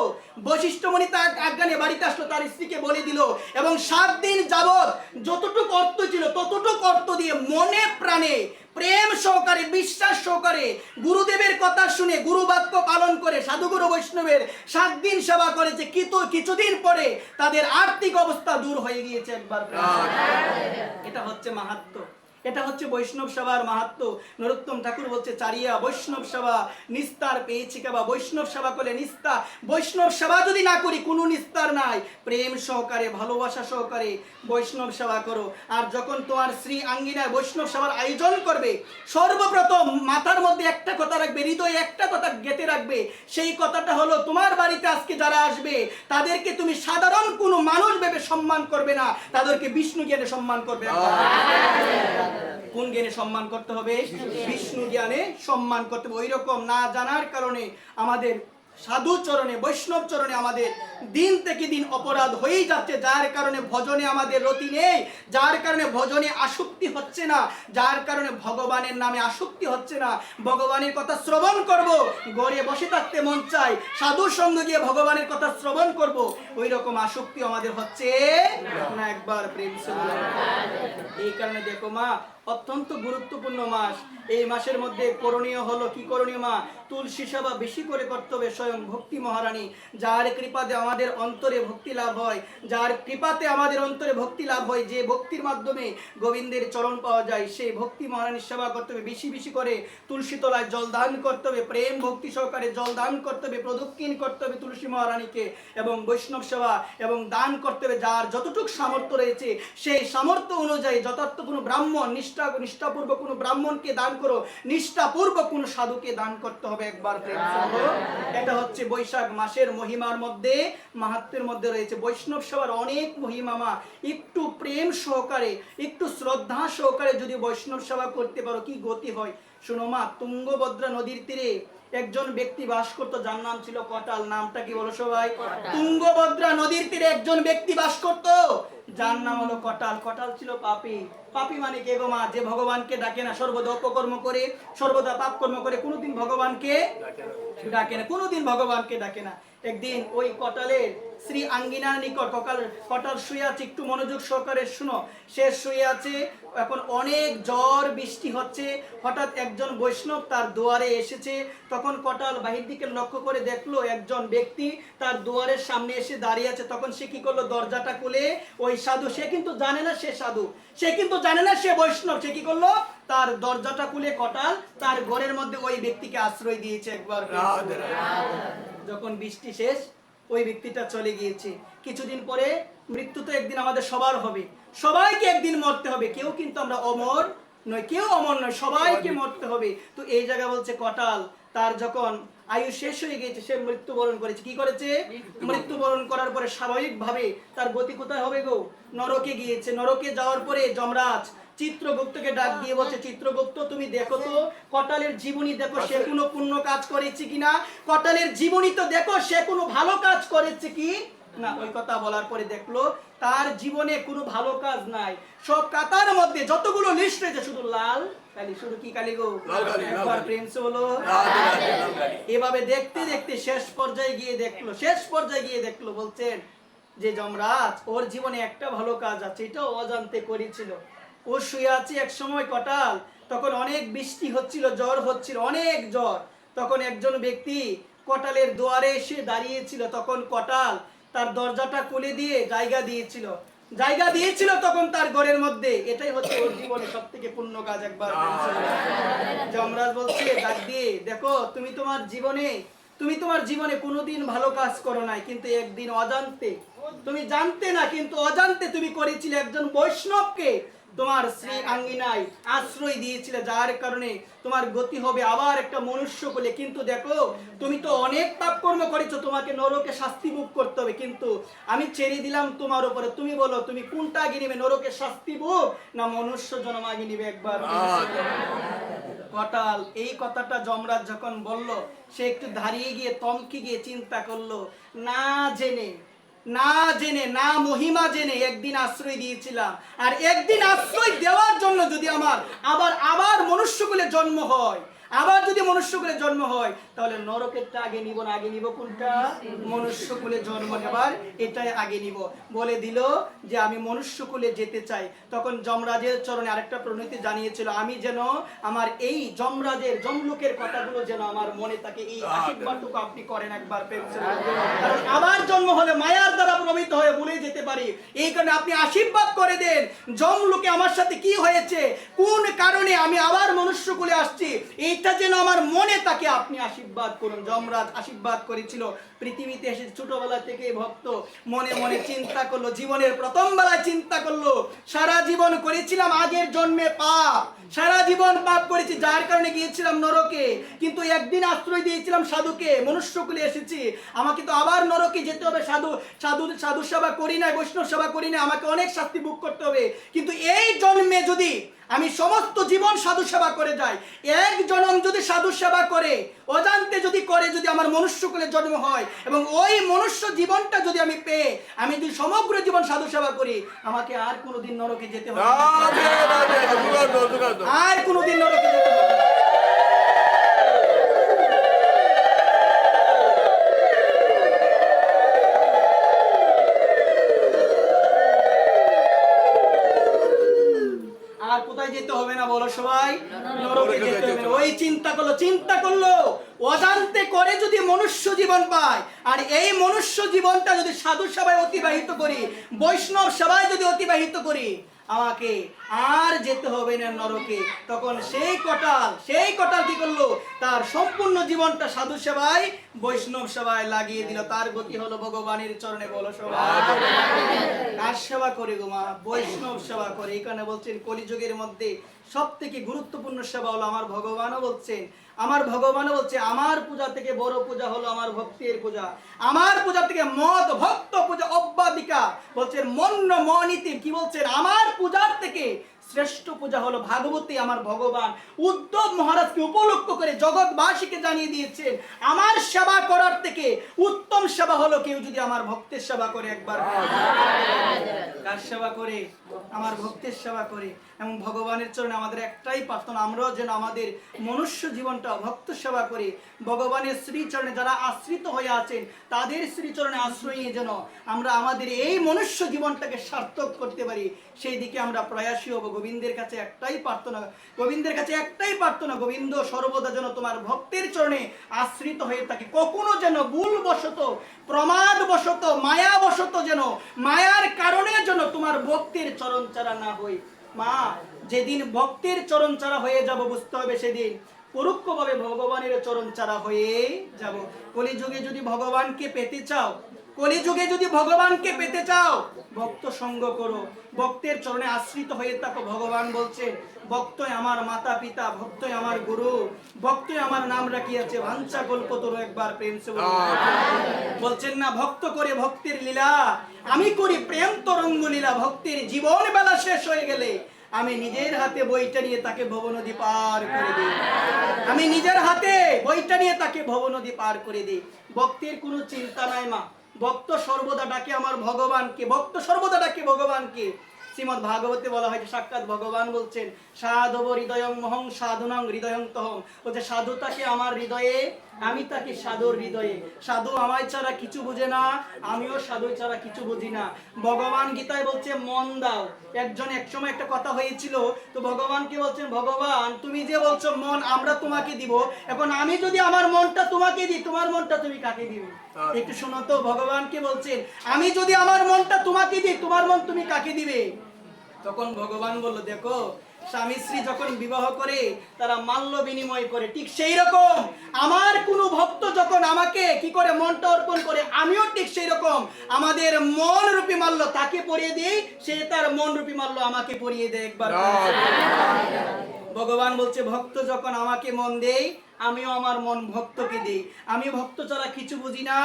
বশিষ্ঠ মুনি তার আজ্ঞা নিয়ে বাড়িতে আসলো, তার স্ত্রীকে বলে দিল, এবং 7 দিন যাবত যতটুকু অর্থ ছিল ততটুকু অর্থ দিয়ে মনে প্রাণে প্রেম সহকারে, বিশ্বাস সহকারে, গুরুদেবের কথা শুনে, গুরু বাক্য পালন করে, সাধুগুরু বৈষ্ণবের 7 দিন সেবা করেছে। কিন্তু কিছুদিন পরে তাদের আর্থিক অবস্থা দূর হয়ে গিয়েছে। একবার এটা হচ্ছে মাহাত্ম্য, এটা হচ্ছে বৈষ্ণব সেবার মাহাত্ম্য। নরোত্তম ঠাকুর বলছে, চারিয়া বৈষ্ণব সেবা নিস্তার পেয়েছি কেবা। বৈষ্ণব সেবা করলে নিস্তার। বৈষ্ণব সেবা যদি না করি কোনো নিস্তার নাই। প্রেম সহকারে, ভালোবাসা সহকারে বৈষ্ণব সেবা করো। আর যখন তোমার শ্রী আঙ্গিনায় বৈষ্ণব সেবার আয়োজন করবে, সর্বপ্রথম মাথার মধ্যে একটা কথা রাখবে, হৃদয়ে একটা কথা গেঁথে রাখবে। সেই কথাটা হলো, তোমার বাড়িতে আজকে যারা আসবে তাদেরকে তুমি সাধারণ কোনো মানুষ ভেবে সম্মান করবে না, তাদেরকে বিষ্ণু জ্ঞানে সম্মান করবে। কোন জ্ঞানে সম্মান করতে হবে? বিষ্ণু জ্ঞানে সম্মান করতে হবে। ওই রকম না জানার কারণে আমাদের সাধু চরণে, বৈষ্ণব চরণে আমাদের দিন থেকে দিন অপরাধ হয়েই যাচ্ছে, যার কারণে ভজনে আমাদের রতি নেই, যার কারণে ভজনে আসক্তি হচ্ছে না, যার কারণে ভগবানের নামে আসক্তি হচ্ছে না। ভগবানের কথা শ্রবণ করব, ঘরে বসে থাকতে মন চাই, সাধুর সঙ্গে গিয়ে ভগবানের কথা শ্রবণ করব, ওই রকম আসক্তি আমাদের হচ্ছে না। একবার প্রেম সে বলো। এই কারণে দেখো মা, অত্যন্ত গুরুত্বপূর্ণ মাস। এই মাসের মধ্যে করণীয় হলো, কি করণীয় মা? তুলসী সেবা বেশি করে করতে হবে। স্বয়ং ভক্তি মহারানী, যার কৃপাতে আমাদের অন্তরে ভক্তি লাভ হয়, যার কৃপাতে আমাদের অন্তরে ভক্তি লাভ হয়, যে ভক্তির মাধ্যমে গোবিন্দের চরণ পাওয়া যায়, সেই ভক্তি মহারানীর সেবা করতে হবে। বেশি বেশি করে তুলসী তলায় জল দান করতে হবে, প্রেম ভক্তি সহকারে জল দান করতে হবে, প্রদক্ষিণ করতে হবে তুলসী মহারানীকে, এবং বৈষ্ণব সেবা এবং দান করতে হবে। যার যতটুকু সামর্থ্য রয়েছে সেই সামর্থ্য অনুযায়ী যথার্থ কোনো ব্রাহ্মণ, নিষ্ঠাপূর্বক কোনো ব্রাহ্মণকে দান করো, নিষ্ঠাপূর্বক কোনো সাধুকে দান করতে হবে। একবার প্রেম সহ। এটা হচ্ছে বৈশাখ মাসের মহিমার মধ্যে, মাহাত্ম্যের মধ্যে রয়েছে। বৈষ্ণব সেবার অনেক মহিমা মা। একটু প্রেম সহকারে, একটু শ্রদ্ধা সহকারে যদি বৈষ্ণব সেবা করতে পারো, কি গতি হয় শোনো মা। তুঙ্গভদ্রা নদীর তীরে একজন ব্যক্তি বাস করতো, যার নাম ছিল কটাল। নামটা কি বলো সবাই? তুঙ্গভদ্রা নদীর তীরে একজন ব্যক্তি বাস করতো, যার নাম হলো কটাল। কটাল ছিল পাপী। পাপী মানে কে গো মা? যে ভগবানকে ডাকে না, সর্বদা অপকর্ম করে, সর্বদা পাপ কর্ম করে, কোনোদিন ভগবানকে ডাকে না, কোনোদিন ভগবানকে ডাকে না। একদিন ওই কটালের শ্রী আঙ্গিনার নিকট কটাল শুয়ে আছে। একটু মনোযোগ সহকারে শুনো। সে শুয়ে আছে, এখন অনেক ঝড় বৃষ্টি হচ্ছে। হঠাৎ একজন বৈষ্ণব তার দুয়ারে এসেছে। তখন কটাল বাহির দিকে লক্ষ্য করে দেখলো একজন ব্যক্তি তার দুয়ারের সামনে এসে দাঁড়িয়ে আছে। তখন সে কি করলো? দরজাটা খুলে ওই সাধু, সে কিন্তু জানে না সে সাধু, সে কিন্তু জানে না সে বৈষ্ণব, সে কি করলো? তার দরজাটা খুলে কটাল তার ঘরের মধ্যে ওই ব্যক্তিকে আশ্রয় দিয়েছে। একবার যখন বৃষ্টি শেষ, ওই ব্যক্তিটা চলে গিয়েছে। কিছুদিন পরে মৃত্যু তো একদিন আমাদের সবার হবে, সবাইকে একদিন মরতে হবে। কেউ কিন্তু আমরা অমর নয়, কেউ অমর নয়, সবাইকে মরতে হবে। তো এই জায়গা বলছে কটাল তার যখন আয়ু শেষ হয়ে গেছে, সে মৃত্যুবরণ করেছে। কি করেছে? মৃত্যুবরণ করার পরে স্বাভাবিকভাবে তার গতি কোথায় হবে গো? নরকে গিয়েছে। নরকে যাওয়ার পরে যমরাজ চিত্রগুপ্তকে ডাক দিয়ে বলছে, চিত্রগুপ্ত তুমি দেখো তো কটালের জীবনী, দেখো সে কোনো পুণ্য কাজ করেছে কিনা, কটালের জীবনী তো দেখো সে কোনো ভালো কাজ করেছে কি না। ওই কথা বলার পরে দেখলো তার জীবনে কোনো ভালো কাজ নাই। সব কাতার মধ্যে যতগুলো লিস্ট রয়েছে শুধু লাল কালি। শুধু কি কালি গো? একবার প্রেম সে বলো। এভাবে দেখতে দেখতে শেষ পর্যায়ে গিয়ে দেখলো বলছেন যে যমরাজ ওর জীবনে একটা ভালো কাজ আছে, এটাও অজান্তে করেছিল। ও শুয়ে আছে এক সময় কটাল, তখন অনেক বৃষ্টি হচ্ছিল, জ্বর হচ্ছিল, অনেক জ্বর। তখন একজন ব্যক্তি কটালের দুয়ারে এসে দাঁড়িয়েছিল। তখন কটাল তার দরজাটা খুলে দিয়ে জায়গা দিয়েছিল তখন তার ঘরের মধ্যে। এটাই হচ্ছে ওর জীবনে সব থেকে পুণ্য কাজ। একবার যমরাজ বলছে ডাক দিয়ে, দেখো তুমি তোমার জীবনে কোনোদিন ভালো কাজ করো নাই, কিন্তু একদিন অজান্তে, তুমি জানতে না কিন্তু অজান্তে তুমি করেছিলে একজন বৈষ্ণবকে তোমার শ্রী আঙ্গিনায় আশ্রয় দিয়েছিলে, যার কারণে তোমার গতি হবে আবার একটা মনুষ্য কোলে। কিন্তু দেখো, তুমি তো অনেক পাপ কর্ম করেছো, তোমাকে নরকে শাস্তি ভোগ করতে হবে, কিন্তু আমি ছেড়ে দিলাম তোমার উপরে। তুমি বলো, তুমি কোনটা আগে নিবে, নরকে শাস্তি ভোগ না মনুষ্য জন্ম আগে নিবে? একবার কটাল এই কথাটা যমরাজ যখন বলল, সে একটু দাঁড়িয়ে গিয়ে থমকে গিয়ে চিন্তা করলো, না জেনে না মহিমা জেনে একদিন আশ্রয় দিয়েছিলাম, আর একদিন আশ্রয় দেওয়ার জন্য যদি আমার আবার মনুষ্যকুলে জন্ম হয়, আবার যদি মনুষ্যকুলে জন্ম হয়, তাহলে নরকেরটা আগে নিব না, আগে নিব কোনটা? মনুষ্যকুলে জন্ম নেবার এটাই আগে নিব। বলে দিল যে আমি মনুষ্যকুলে যেতে চাই। তখন যমরাজের চরণে আরেকটা প্রণতি জানিয়েছিল, আমি যেন আমার এই যমরাজের যমলোকের কথাগুলো যেন আমার মনে থাকে, এই আশীর্বাদটুকু আপনি করেন একবার। কারণ আবার জন্ম হলে মায়ার দ্বারা প্রভাবিত হয়ে ভুলে যেতে পারি, এই কারণে আপনি আশীর্বাদ করে দেন যমলোকে আমার সাথে কি হয়েছে, কোন কারণে আমি আবার মনুষ্যকুলে আসছি, এইটা যেন আমার মনে থাকে, আপনি আশীর্বাদ করুন। যমরাজ আশীর্বাদ করেছিল। পৃথিবীতে এসে ছোটবেলা থেকে ভক্ত মনে মনে চিন্তা করলো, জীবনের প্রথম বেলায় চিন্তা করলো, সারা জীবন করেছিলাম আগের জন্মে পাপ, সারা জীবন পাপ করেছি, যার কারণে গিয়েছিলাম নরকে, কিন্তু একদিন আশ্রয় দিয়েছিলাম সাধুকে, মনুষ্যকুলে এসেছি, আমাকে তো আবার নরকে যেতে হবে। সাধু সেবা করি না, বৈষ্ণব সেবা করি না, আমাকে অনেক শাস্তি ভোগ করতে হবে। কিন্তু এই জন্মে যদি আমি সমস্ত জীবন সাধু সেবা করে যাই, এক জনম যদি সাধু সেবা করে অজান্তে যদি করে, যদি আমার মনুষ্যকুলে জন্ম হয়, এবং ওই মনুষ্য জীবনটা যদি আমি পেয়ে আমি যদি সমগ্র জীবন সাধু সেবা করি, আমাকে আর কোনোদিন নরকে যেতে হবে না, আর কোনোদিন নরকে যেতে হবে না। আর কোথায় যেতে হবে না বলো সবাই? নরকে যেতে হবে। ওই চিন্তা করলো অজান্তে করে যদি মনুষ্য জীবন পায়, আর এই মনুষ্য জীবনটা যদি সাধু সেবায় অতিবাহিত করি, বৈষ্ণব সেবায় যদি অতিবাহিত করি, আমাকে আর যেতে হবে না নরকে। তখন সেই কটাল কি করলো, তার সম্পূর্ণ জীবনটা সাধু সেবায় বৈষ্ণব সেবায় লাগিয়ে দিল। তার গতি হলো ভগবানের চরণে। বলো সবাই, কার সেবা করে গো মা? বৈষ্ণব সেবা করে। এখানে বলছেন কলিযুগের মধ্যে সব থেকে গুরুত্বপূর্ণ সেবা হলো আমার ভগবানও বলছে, আমার পূজা থেকে বড় পূজা হলো আমার ভক্তের পূজা, আমার পূজা থেকে মত ভক্ত পূজা অব্যাধিকা। বলছেন মন্য মনীতি, কি বলছেন, আমার পূজার থেকে শ্রেষ্ঠ পূজা হলো ভাগবতী, আমার ভগবান। উদ্ধব মহারাজকে উপলক্ষ করে জগৎবাসীকে জানিয়ে দিয়েছেন, আমার সেবা করার থেকে উত্তম সেবা হলো কেউ যদি আমার ভক্তের সেবা করে। একবার কার সেবা করে? আমার ভক্তের সেবা করে। এবং ভগবানের চরণে আমাদের একটাই প্রার্থনা, আমরাও যেন আমাদের মনুষ্য জীবনটা ভক্ত সেবা করি। ভগবানের শ্রীচরণে যারা আশ্রিত হয়ে আছেন, তাদের শ্রীচরণে আশ্রয় নিয়ে যেন আমরা আমাদের এই মনুষ্য জীবনটাকে সার্থক করতে পারি, সেই দিকে আমরা প্রয়াসী হব। গোবিন্দের কাছে একটাই প্রার্থনা, গোবিন্দ সর্বদা যেন তোমার ভক্তের চরণে আশ্রিত হয়ে থাকে। কখনো যেন ভুলবশত, প্রমাদবশত, মায়াবশত, যেন মায়ার কারণে যেন তোমার ভক্তের চরণ ছাড়া না হই। মা, যেদিন ভক্তের চরণ ছাড়া হয়ে যাব, বুঝতে হবে সেদিন পরোক্ষভাবে ভগবানের চরণ ছাড়া হয়ে যাব। কলিযুগে যদি ভগবানকে পেতে চাও, ভক্ত সঙ্গ করো, ভক্তের চরণে আশ্রিত হয়ে থাকো। ভগবান বলছে, ভক্তই আমার মাতা পিতা, ভক্তই আমার গুরু, ভক্তই আমার নাম রাখিয়াছে ভাঞ্চা কল্পতরু। একবার প্রেম সে বলছেন না, ভক্ত করে ভক্তের লীলা, আমি করি প্রেম তরঙ্গ লীলা। ভক্তের জীবন বেলা শেষ হয়ে গেলে আমি নিজের হাতে বইটা নিয়ে তাকে ভবনদী পার করে দিই, ভক্তের কোনো চিন্তা নাই মা। ভক্ত সর্বদা ডাকে আমার ভগবানকে, শ্রীমদ ভাগবতে বলা হয়, সাক্ষাৎ ভগবান বলছেন, সাধব হৃদয়ং মহং সাধুনাং হৃদয়ং তহং। বলছে সাধু তাকে আমার হৃদয়ে, আমি তাকে সাধুর হৃদয়ে। সাধু আমায় ছাড়া কিছু বুঝে না, আমিও সাধু ছাড়া কিছু বুঝি না। ভগবান গীতায় বলছে মন দাও। একসময় একটা কথা হয়েছিল, তো ভগবানকে বলছেন, ভগবান তুমি যে বলছো মন আমরা তোমাকে দিব, এখন আমি যদি আমার মনটা তোমাকে দিই, তোমার মনটা তুমি কাকে দিবে? একটু শোনো তো, ভগবানকে বলছেন, আমি যদি আমার মনটা তোমাকে দিই, তোমার মন তুমি কাকে দিবে? তখন ভগবান বলল, দেখো স্বামী স্ত্রী যখন বিবাহ করে তারা মাল্য বিনিময় করে, ঠিক সেই রকম আমার কোনো ভক্ত যখন আমাকে কি করে মনটা অর্পণ করে, আমিও ঠিক সেই রকম আমাদের মন রূপী মাল্য তাকে পরিয়ে দিই, সে তার মন রূপী মাল্য আমাকে পরিয়ে দেয় একবার। ভগবান বলছে ভক্ত যখন আমাকে মন দেয়, আমিও আমার মন ভক্তকে দিই। আমি ভক্ত ছাড়া কিছু বুঝি না,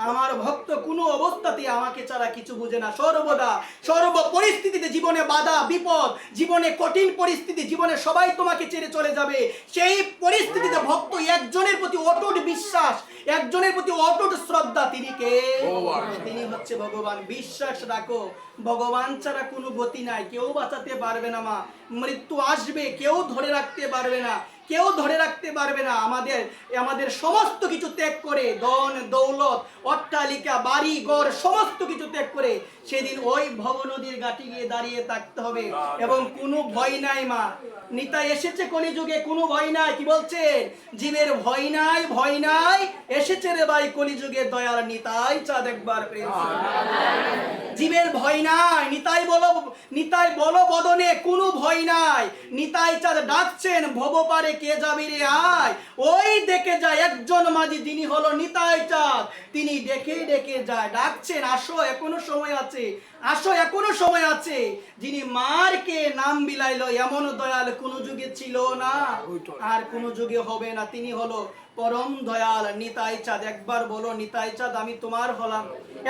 আমার ভক্ত কোনো অবস্থাতে আমাকে ছাড়া কিছু বুঝে না। সর্বদা সর্ব পরিস্থিতিতে, জীবনে বাধা বিপদ, জীবনে কঠিন পরিস্থিতি, জীবনে সবাই তোমাকে ছেড়ে চলে যাবে, সেই পরিস্থিতিতে ভক্ত একজনের প্রতি অটুট বিশ্বাস, একজনের প্রতি অটুট শ্রদ্ধা, তিনি কে? তিনি হচ্ছে ভগবান। বিশ্বাস রাখো, ভগবান ছাড়া কোনো গতি নাই, কেউ বাঁচাতে পারবে না মা। মৃত্যু আসবে, কেউ ধরে রাখতে পারবে না, কেউ ধরে রাখতে পারবে না। আমাদের সমস্ত কিছু ত্যাগ করে, ধন দৌলত অট্টালিকা বাড়ি ঘর সমস্ত কিছু ত্যাগ করে সেদিন ওই ভব নদীর ঘাটে গিয়ে দাঁড়িয়ে থাকতে হবে। এবং কোনো ভয় নাই মা, নিতাই এসেছে কলিযুগে, কোনো ভয় নাই। কি বলছে? জীবের ভয় নাই, ভয় নাই, এসেছে রে ভাই কলিযুগে দয়াল নিতাই চাঁদ একবার প্রেম। জীবের ভয় নাই, নিতাই বলো বদনে কোনো ভয় নাই। নিতাই চাঁদ ডাকছেন, ভব পারে কে যাবি রে আয়। ওই দেখে যায় একজন মাঝি, যিনি হলো নিতাই চাঁদ, তিনি ডেকে ডেকে যায়, ডাকছেন আসো এখনো সময় আছে, আসো এখনো সময় আছে। যিনি মারকে নাম বিলাইলো, এমন দয়াল কোনো যুগে ছিল না, আর কোনো যুগে হবে না। তিনি হলো পরম দয়াল নিতাই চাঁদ। একবার বলো নিতাই চাঁদ আমি তোমার হলাম,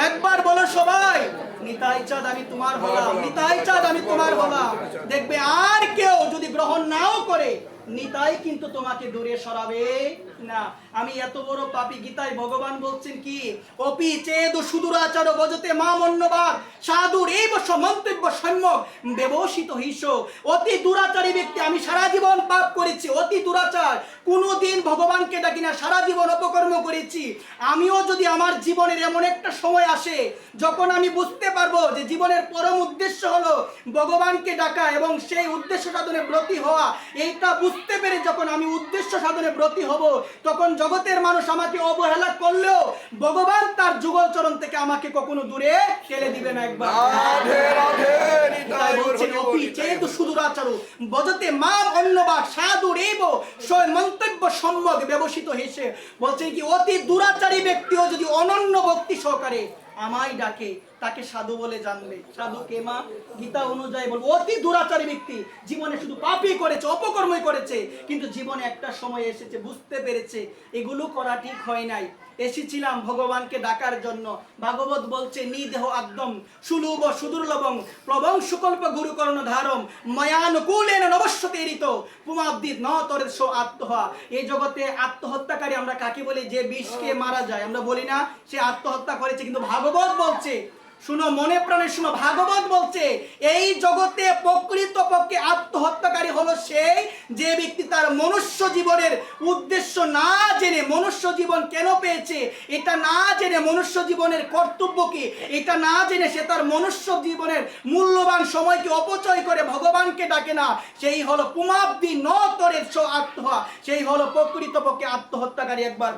একবার বলো সবাই নিতাই চাঁদ আমি তোমার হলাম, নিতাই চাঁদ আমি তোমার হলাম। দেখবে আর কেউ যদি গ্রহণ নাও করে, নিতাই কিন্তু তোমাকে দূরে সরাবে না। আমি এত বড় পাপী, গীতায় ভগবান বলছেন কি? অপি চেদ সুদূরাচার বজতে মা মন্যবার সাধুর এই বর্ষ মন্তব্য সম্যক ব্যবসিত হিস। অতি দুরাচারী ব্যক্তি, আমি সারা জীবন পাপ করেছি, অতি দুরাচার, কোনোদিন ভগবানকে ডাকি না, সারা জীবন অপকর্ম করেছি। আমিও যদি আমার জীবনের এমন একটা সময় আসে যখন আমি বুঝতে পারবো যে জীবনের পরম উদ্দেশ্য হলো ভগবানকে ডাকা এবং সেই উদ্দেশ্য সাধনে ব্রতী হওয়া, এইটা বুঝতে পেরে যখন আমি উদ্দেশ্য সাধনে ব্রতী হব, তখন জগতের মানুষ আমাকে অবহেলা করলেও ভগবান তার যুগল চরণ থেকে আমাকে কখনো দূরে ঠেলে দিবে না। একবার সুদূরাচারু বজতে মা অন্যবার সাধু রেব সয় মন্তব্য সম্যক ব্যবসিত হেসে বলছেন কি? অতি দুরাচারী ব্যক্তিও যদি অনন্য ভক্তি সহকারে আমায় ডাকে, তাকে সাধু বলে জানবে। সাধু কে মা? গীতা অনুযায়ী বলবো অতি দুরাচারী ব্যক্তি, জীবনে শুধু পাপই করেছে, অপকর্মই করেছে, কিন্তু জীবনে একটা সময় এসেছে বুঝতে পেরেছে এগুলো করা ঠিক হয় নাই, এসেছিলাম ভগবানকে ডাকার জন্য। ভাগবত বলছে নিদেহ একদম সুলভ সুদুর্লভং প্রবং সুকল্প গুরুকর্ণ ধারম ময়ানুকূলেন নবস্যতে ঋত পুমাব্দিত ন তরেশ আত্মহা। এই জগতে আত্মহত্যাকারী আমরা কাকে বলি? যে বিষকে মারা যায়, আমরা বলি না সে আত্মহত্যা করেছে, কিন্তু ভাগবত বলছে, শুনো মনে প্রাণে শুনো, ভাগবত বলছে এই জগতে প্রকৃত পক্ষে আত্মহত্যাকারী হলো সেই যে ব্যক্তি তার মনুষ্য জীবনের উদ্দেশ্য না জেনে, মনুষ্য জীবন কেন পেয়েছে এটা না জেনে, মনুষ্য জীবনের কর্তব্য কি এটা না জেনে সে তার মনুষ্য জীবনের মূল্যবান সময়কে অপচয় করে ভগবানকে ডাকে না, সেই হলো পুমাব্দি ন তরের আত্মহা, সেই হলো প্রকৃত পক্ষে আত্মহত্যাকারী। একবার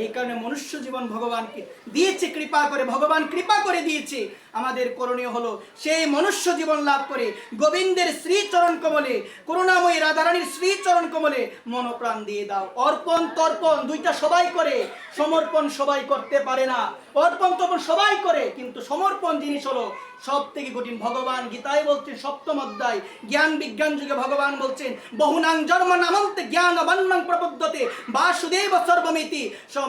এই কারণে মনুষ্য জীবন ভগবানকে দিয়েছে কৃপা করে, ভগবান কৃপা করে দিয়েছে। আমাদের করণীয় হলো সেই মনুষ্য জীবন লাভ করে গোবিন্দের শ্রী চরণ কমলে, করুণাময়ী রাধারানীর শ্রী চরণ কমলে মনোপ্রাণ দিয়ে দাও। অর্পণ তর্পণ দুইটা সবাই করে, সমর্পণ সবাই করতে পারে না। অর্পণ তর্পণ সবাই করে, কিন্তু সমর্পণ জিনিস হলো সব থেকে কঠিন। ভগবান গীতায় বলছেন সপ্তম অধ্যায় জ্ঞান বিজ্ঞান যুগে ভগবান বলছেন বহুনাং জন্ম নামন্তে জ্ঞান বান্নাং প্রবুদ্ধতে বাসুদেব সর্বমিতি।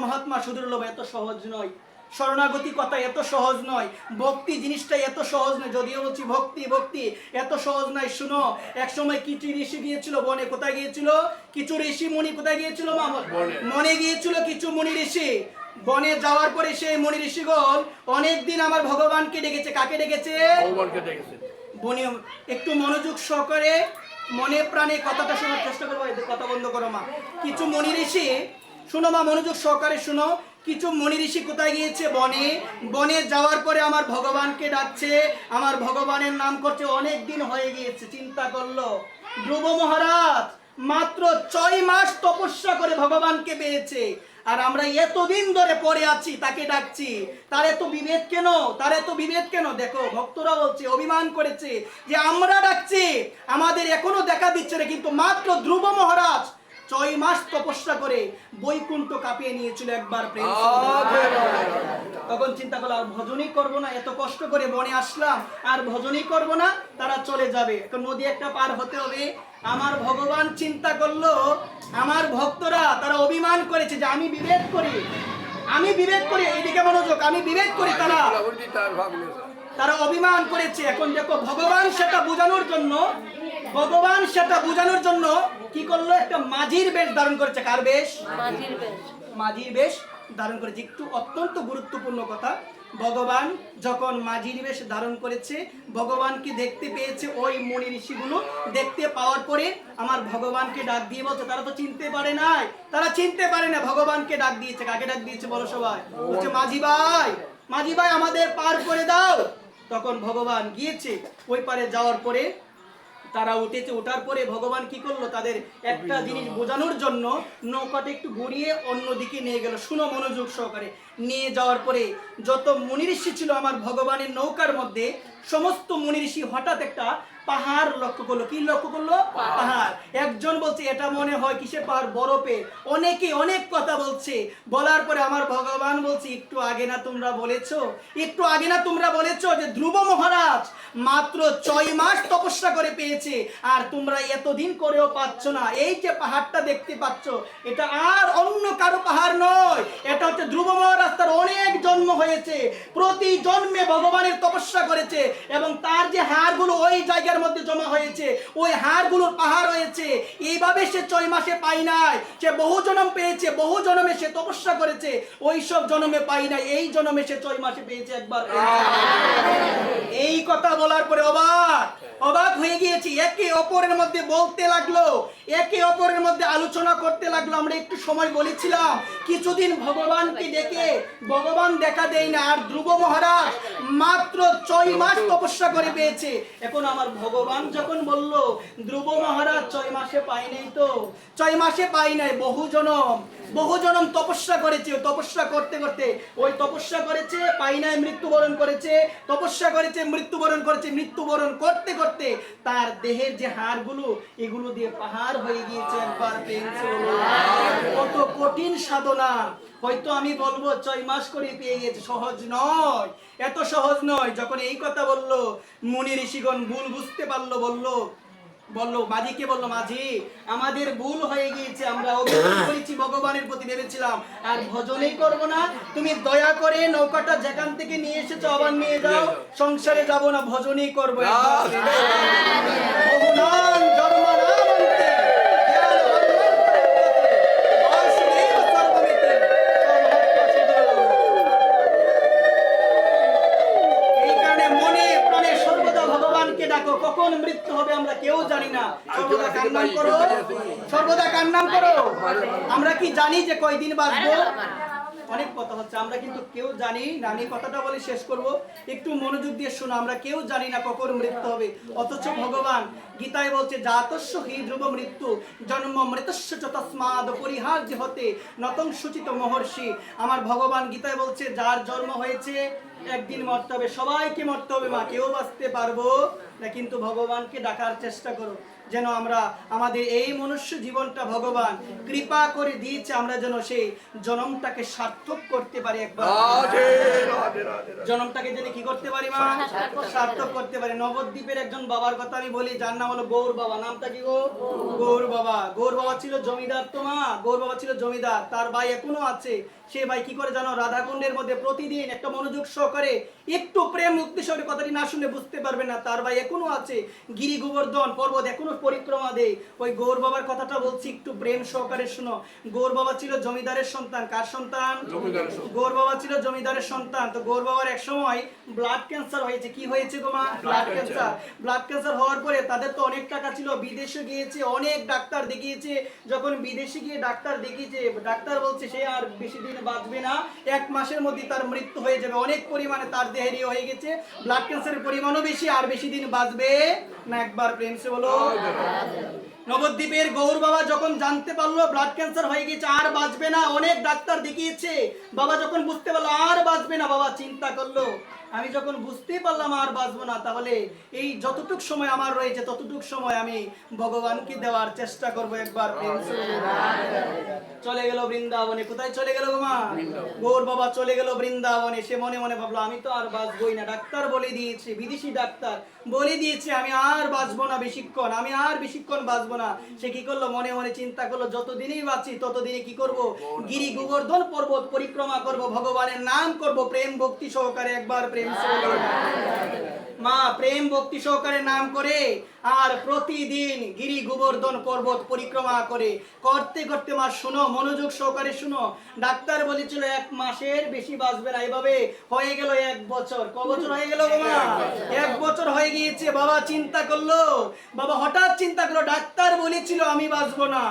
মহাত্মা সুদুর্লভ, এত সহজ নয়। শরণাগতি কথা এত সহজ নয়, ভক্তি জিনিসটা এত সহজ নয়। যদিও বলছি ভক্তি ভক্তি এত সহজ নয়। শুনো, এক সময় কিছু ঋষি গিয়েছিল বনে। কোথায় গিয়েছিল? কিছু ঋষি মুনি কোথায় গিয়েছিল? মনে গিয়েছিল কিছু মুনি ঋষি। বনে যাওয়ার পরে সেই মুনি ঋষিগণ অনেকদিন আমার ভগবানকে ডেকেছে। কাকে ডেকেছে? বনে। একটু মনোযোগ সহকারে মনে প্রাণে কথাটা শোনার চেষ্টা করবো। কথা বন্ধ করো মা। কিছু মুনি ঋষি, শুনো মা মনোযোগ সহকারে শুনো, কিছু মুনি ঋষি কোথায় গিয়েছে? বনে। বনে যাওয়ার পরে আমার ভগবানকে ডাকছে, আমার ভগবানের নাম করছে। অনেক দিন হয়ে গিয়েছে। চিন্তা করলো ধ্রুব মহারাজ মাত্র 6 মাস তপস্যা করে ভগবানকে পেয়েছে, আর আমরা এতদিন ধরে পড়ে আছি, তাকে ডাকছি। তার এত বিভেদ কেন? তার এত বিভেদ কেন? দেখো ভক্তরা বলছে, অভিমান করেছে যে আমরা ডাকছি, আমাদের এখনো দেখা দিচ্ছে না, কিন্তু মাত্র ধ্রুব মহারাজ 6 মাস তপস্যা করে বৈকুণ্ঠ কাঁপিয়ে নিয়েছিল একবার প্রেম। তখন চিন্তা করলাম আর ভজনই করবো না, এত কষ্ট করে বনে আসলাম আর ভজনই করবো না, তারা চলে যাবে, এখন নদী একটা পার হতে হবে। আমার ভগবান চিন্তা করলো আমার ভক্তরা তারা অভিমান করেছে যে আমি বিভেদ করি, এইদিকে মনোযোগ, আমি বিভেদ করি, তারা অভিমান করেছে। এখন দেখো ভগবান সেটা বোঝানোর জন্য কি করলো, একটা মাঝির বেশ ধারণ করেছে। কার বেশ? মাঝির বেশ ধারণ করেছে। একটু অত্যন্ত গুরুত্বপূর্ণ কথা, ভগবান যখন মাঝির বেশ ধারণ করেছে, ভগবানকে দেখতে পেয়েছে ওই মুনি ঋষিগুলো। দেখতে পাওয়ার পরে আমার ভগবানকে ডাক দিয়ে বলছে, তারা তো চিনতে পারে না, ভগবানকে ডাক দিয়েছে। কাকে ডাক দিয়েছে বলো সবাই? বলছে মাঝি ভাই আমাদের পার করে দাও। তখন ভগবান গিয়েছে ওই পারে, যাওয়ার পরে তারা উঠেছে। ওঠার পরে ভগবান কি করলো, তাদের একটা জিনিস বোঝানোর জন্য নৌকাটা একটু ঘুরিয়ে অন্যদিকে নিয়ে গেল। শুনো মনোযোগ সহকারে। নিয়ে যাওয়ার পরে যত মুনি ঋষি ছিল আমার ভগবানের নৌকার মধ্যে, সমস্ত মুনি ঋষি হঠাৎ একটা পাহাড় লক্ষ্য করলো। কি লক্ষ্য করলো? পাহাড়। একজন বলছে এটা মনে হয় কিসের পাহাড়? বরফে। অনেকে অনেক কথা বলছে। বলার পরে আমার ভগবান বলছে একটু আগে না তোমরা বলেছো যে ধ্রুব মহারাজ মাত্র 6 মাস তপস্যা করে পেয়েছে, আর তোমরা এতদিন করেও পাচ্ছ না। এই যে পাহাড়টা দেখতে পাচ্ছ, এটা আর অন্য কারো পাহাড় নয়, এটা হচ্ছে ধ্রুব মহারাজ। তার অনেক জন্ম হয়েছে, প্রতি জন্মে ভগবানের তপস্যা করেছে, এবং তার যে হাড়গুলো ওই জায়গার মধ্যে জমা হয়েছে, ওই হাড়গুলোর পাহাড় হয়েছে। এইভাবে সে 6 মাসে পাই নাই, সে বহু জন্ম পেয়েছে, বহু জন্মে সে তপস্যা করেছে, ওই সব জন্মে পাই নাই, এই জন্মে সে 6 মাসে পেয়েছে একবার। এই কথা বলার পরে অবাক হয়ে গিয়েছি। একে অপরের মধ্যে বলতে লাগলো, একে অপরের মধ্যে আলোচনা করতে লাগলো। আমরা একটু সময় বলেছিলাম কিছুদিন ভগবানকে দেখে ভগবান দেখা দেয় না, আর ধ্রুব মহারাজ মাত্র 6 মাস তপস্যা করে পেয়েছে। এখন আমার ভগবান যখন বলল ধ্রুব মহারাজ 6 মাসে পাই নাই, তো 6 মাসে পাই নাই, বহু জনম তপস্যা করেছে। তপস্যা করতে করতে ওই তপস্যা করেছে, পাই নাই, মৃত্যুবরণ করেছে, তপস্যা করেছে, মৃত্যুবরণ করেছে, মৃত্যুবরণ করতে করতে তার দেহের যে হাড়গুলো এগুলো দিয়ে পাহাড় হয়ে গিয়েছে একবার। কত কঠিন সাধনা! হয়তো আমি বলবো 6 মাস করে পেয়ে গেছে, সহজ নয়, এত সহজ নয়। যখন এই কথা বললো মুনি ঋষিগণ ভুল বুঝতে পারলো, বললো মাঝিকে, বললো মাঝি আমাদের ভুল হয়ে গিয়েছে, আমরা অভিমান করেছি ভগবানের প্রতি, ভেবেছিলাম আর ভজনই করবো না, তুমি দয়া করে নৌকাটা যেখান থেকে নিয়ে এসেছো আবার নিয়ে যাও, সংসারে যাব না, ভজনই করবো। কখন মৃত্যু হবে আমরা কেউ জানি না, সর্বদা কার নাম করো। আমরা কি জানি যে কয়দিন বাঁচবো? অনেক কথা হচ্ছে, আমরা কিন্তু কেউ জানি না। আমি কথাটা বলে শেষ করব, একটু মনোযোগ দিয়ে শোনো। আমরা কেউ জানি না কখন মৃত্যু হবে, অথচ ভগবান গীতায় বলছে জাতস্য হি ধ্রুব মৃত্যু জন্ম মৃতস্য চ তস্মাদ পরিহার্য হতে নতং সূচিত মহর্ষি। আমার ভগবান গীতায় বলছে যার জন্ম হয়েছে একদিন মরতে হবে, সবাইকে মরতে হবে মা, কেউ বাঁচতে পারবো না। কিন্তু ভগবানকে ডাকার চেষ্টা করো, যেন আমরা আমাদের এই মনুষ্য জীবনটা ভগবান কৃপা করে দিয়েছে, আমরা যেন সেই জন্মটাকে সার্থক করতে পারি। একবার জন্মটাকে যেন কি করতে পারি মা? সার্থক করতে পারি। নবদ্বীপের একজন বাবার কথা আমি বলি, যার নাম হলো গৌর বাবা। নামটা কি গো? গৌর বাবা। গৌর বাবা ছিল জমিদার, তো মা গৌর বাবা ছিল জমিদার, তার ভাই এখনো আছে। সে ভাই কি করে জানো? রাধাকুণ্ডের মধ্যে প্রতিদিন, একটা মনোযোগ সহকারে একটু প্রেম উদ্দেশ্যে কথাটি না শুনে বুঝতে পারবে না, তার ভাই এখনো আছে, গিরি গোবর্ধন পর্বত এখনো পরিক্রমা দেয়। ওই গৌর বাবার কথাটা বলছি, একটু প্রেম সহকারে শুনো। গৌর বাবা ছিল জমিদারের সন্তান। কার সন্তান? গৌর বাবা ছিল জমিদারের সন্তান। তো গৌর বাবার এক সময় ব্লাড ক্যান্সার হয়েছে। কি হয়েছে গো মা? Blood cancer. ব্লাড ক্যান্সার হওয়ার পরে তাদের তো অনেক টাকা ছিল, বিদেশে গিয়েছে, অনেক ডাক্তার দেখিয়েছে। যখন বিদেশে গিয়ে ডাক্তার দেখিয়েছে, ডাক্তার বলছে সে আর বেশি দিন বাঁচবে না, 1 মাসের মধ্যে তার মৃত্যু হয়ে যাবে। অনেক পরিমাণে তার দেহের হয়ে গেছে, ব্লাড ক্যান্সারের পরিমাণও বেশি, আর বেশি দিন বাঁচবে না। একবার প্রেম সে বলো। নবদ্বীপের গৌর বাবা যখন জানতে পারলো ব্লাড ক্যান্সার হয়ে গেছে, আর বাঁচবে না, অনেক ডাক্তার দেখিয়েছে, বাবা যখন বুঝতে পারলো আর বাঁচবে না, বাবা চিন্তা করলো আমি যখন বুঝতেই পারলাম আর বাঁচবো না, তাহলে এই যতটুক সময় আমার রয়েছে ততটুক সময় আমি ভগবানকে দেওয়ার চেষ্টা করব। একবার প্রেম চলে গেল বৃন্দাবনে। কোথায় চলে গেল গো মা? গৌর বাবা চলে গেল বৃন্দাবনে। সে মনে মনে ভাবলো আমি তো আর বাঁচবই না, ডাক্তার বলে দিয়েছে, বিদেশি ডাক্তার বলে দিয়েছে আমি আর বাঁচবো না বেশিক্ষণ, আমি আর বেশিক্ষণ বাঁচবো না। সে কি করলো? মনে মনে চিন্তা করলো যতদিনই বাঁচি ততদিনই কি করব? গিরি গোবর্ধন পর্বত পরিক্রমা করব, ভগবানের নাম করব প্রেম ভক্তি সহকারে। একবার প্রেম সহকারে মা প্রেম ভক্তি সহকারে নাম করে আর প্রতিদিন গিরি গোবর্ধন পর্বত পরিক্রমা করে করতে করতে মা শুনো, মনোযোগ সহকারে শুনো, ডাক্তার বলেছিল 1 মাসের বেশি বাঁচবে না। এইভাবে হয়ে গেল 1 বছর। ক বছর হয়ে গেল গো মা? 1 বছর হয়ে গিয়েছে। বাবা চিন্তা করলো, বাবা হঠাৎ চিন্তা করলো ডাক্তার বলেছিল আমি বাঁচবো না,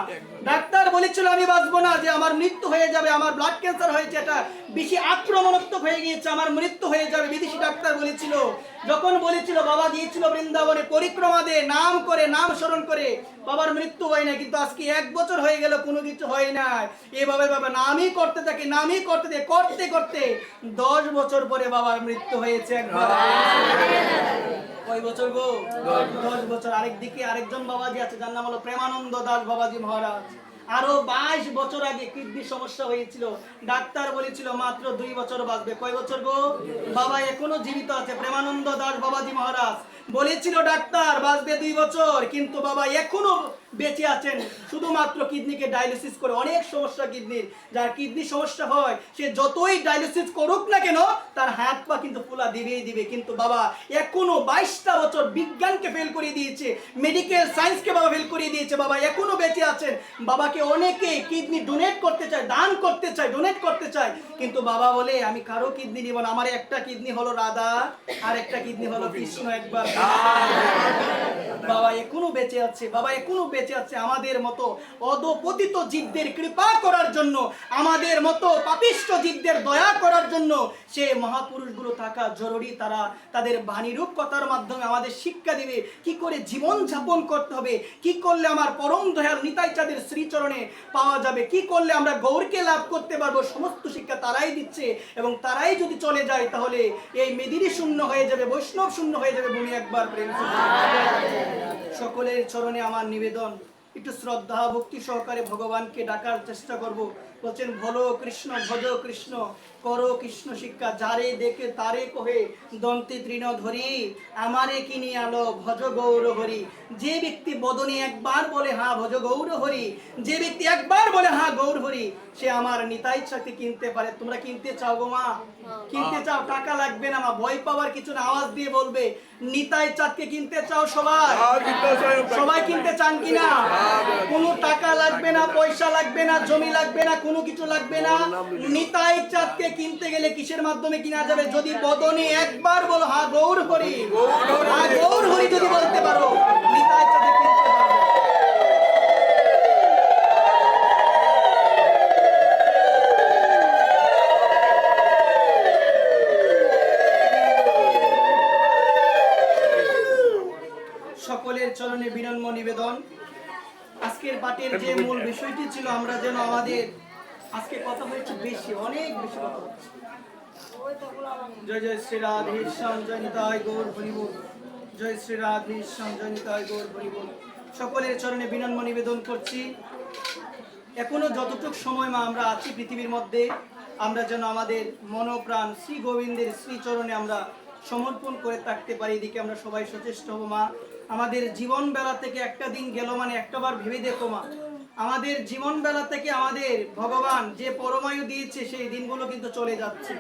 ডাক্তার বলেছিল আমি বাঁচবো না, যে আমার মৃত্যু হয়ে যাবে, আমার ব্লাড ক্যান্সার হয়েছে, এটা বেশি আক্রমণাত্মক হয়ে গিয়েছে, আমার মৃত্যু হয়ে যাবে। বিদেশি ডাক্তার বলেছিল, যখন বলেছিল বাবা গিয়েছিল বৃন্দাবনে পরিক্রমা দিয়ে নাম করে নাম স্মরণ করে, বাবার মৃত্যু হয় না। কিন্তু আজকে 1 বছর হয়ে গেল কোনো কিছু হয় না। এভাবে বাবা নামই করতে থাকে, নামই করতে থাকে, করতে করতে 10 বছর পরে বাবার মৃত্যু হয়েছে। একবার কয় বছর গো? 10 বছর। আরেকদিকে আরেকজন বাবাজি আছে, যার নাম হলো প্রেমানন্দ দাস বাবাজি মহারাজ। আরো 22 বছর আগে কিডনি সমস্যা হয়েছিল, ডাক্তার বলেছিল মাত্র 2 বছর বাঁচবে। কয় বছর গো? বাবা এখনো জীবিত আছে, প্রেমানন্দ দাস বাবাজি মহারাজ বলেছিল ডাক্তার বাঁচবে 2 বছর, কিন্তু বাবা এখনো বেঁচে আছেন, শুধুমাত্র কিডনিকে ডায়ালিসিস করে। অনেক সমস্যা কিডনির, যার কিডনি সমস্যা হয় সে যতই ডায়ালিসিস করুক না কেন তার হাত পা কিন্তু ফুলা দিবেই দিবে। কিন্তু বাবা এখনো 22টা বছর বিজ্ঞানকে ফেল করে দিয়েছে, মেডিকেল সায়েন্সকে বাবা ফেল করে দিয়েছে, বাবা এখনো বেঁচে আছেন। বাবাকে অনেকে কিডনি ডোনেট করতে চায়, দান করতে চায়, ডোনেট করতে চায়, কিন্তু বাবা বলে আমি কারো কিডনি নিব না, আমার একটা কিডনি হলো রাধা আর একটা কিডনি হলো কৃষ্ণ। একবার বাবা এখনো বেঁচে আছে, বাবা এখনো বেঁচে আছে আমাদের মতো অধপতিত জীবদের কৃপা করার জন্য, আমাদের মতো পাপিষ্ঠ জীবদের দয়া করার জন্য। সে মহাপুরুষগুলো থাকা জরুরি, তারা তাদের বাণীরূপ কথার মাধ্যমে আমাদের শিক্ষা দিবে কি করে জীবন যাপন করতে হবে, কি করলে আমার পরম দয়াল নিতাই চাঁদের শ্রীচরণে পাওয়া যাবে, কি করলে আমরা গৌরকে লাভ করতে পারবো। সমস্ত শিক্ষা তারাই দিচ্ছে, এবং তারাই যদি চলে যায় তাহলে এই মেদিনী শূন্য হয়ে যাবে, বৈষ্ণব শূন্য হয়ে যাবে ভূমি। একবার প্রেম সকলের চরণে আমার নিবেদন, একটু শ্রদ্ধা ভক্তি সহকারে ভগবানকে ডাকার চেষ্টা করব। বলছেন ভলো কৃষ্ণ ভজ কৃষ্ণ করো কৃষ্ণ শিক্ষা, যারে দেখে তারে কহে দন্তে তৃণ ধরি, আমারে কিনি আলো ভজ গৌর হরি। যে ব্যক্তি বদনে একবার বলে হ্যাঁ ভজ গৌর হরি, যে ব্যক্তি একবার বলে হ্যাঁ গৌর হরি, সে আমার নিতাই চাঁদকে কিনতে পারে। তোমরা কিনতে চাও গো মা? কিনতে চাও? টাকা লাগবে না মা, ভয় পাওয়ার কিছু না, আওয়াজ দিয়ে বলবে নিতাই চাঁদকে কিনতে চাও সবাই? সবাই কিনতে চান কিনা? কোনো টাকা লাগবে না, পয়সা লাগবে না, জমি লাগবে না, কোনো কিছু লাগবে না। নিতাই চাঁদকে কিনতে গেলে কিসের মাধ্যমে কিনা যাবে? যদি বদনে একবার বলো হ্যাঁ গৌর হরি, হ্যাঁ গৌর হরি যদি বলতে পারো, নিতাই চাঁদকে কিনতে পারবে। সকলের চরণে বিনম্র নিবেদন, আজকের পাঠের যে মূল বিষয়টি ছিল, আমরা যেন আমাদের আজকে কথা হয়েছে বেশি, অনেক বেশি কথা হচ্ছে। জয় জয় শ্রী রাধে শ্যাম, জয় নিতাই গৌর হরি বল। জয় শ্রী রাধে শ্যাম, জয় নিতাই গৌর হরি বল। সকলের চরণে বিনম্র নিবেদন করছি, এখনো যতটুক সময় মা আমরা আছি পৃথিবীর মধ্যে, আমরা যেন আমাদের মনোপ্রাণ শ্রী গোবিন্দের শ্রীচরণে আমরা সমর্পণ করে থাকতে পারি। এদিকে আমরা সবাই সচেষ্ট হব মা। আমাদের জীবন বেলা থেকে একটা দিন গেল মানে একটাবার ভেবে দেখো মা, আমাদের জীবন বেলা থেকে আমাদের ভগবান যে পরমায়ু দিয়েছে সেই দিনগুলো কিন্তু চলে যাচ্ছে।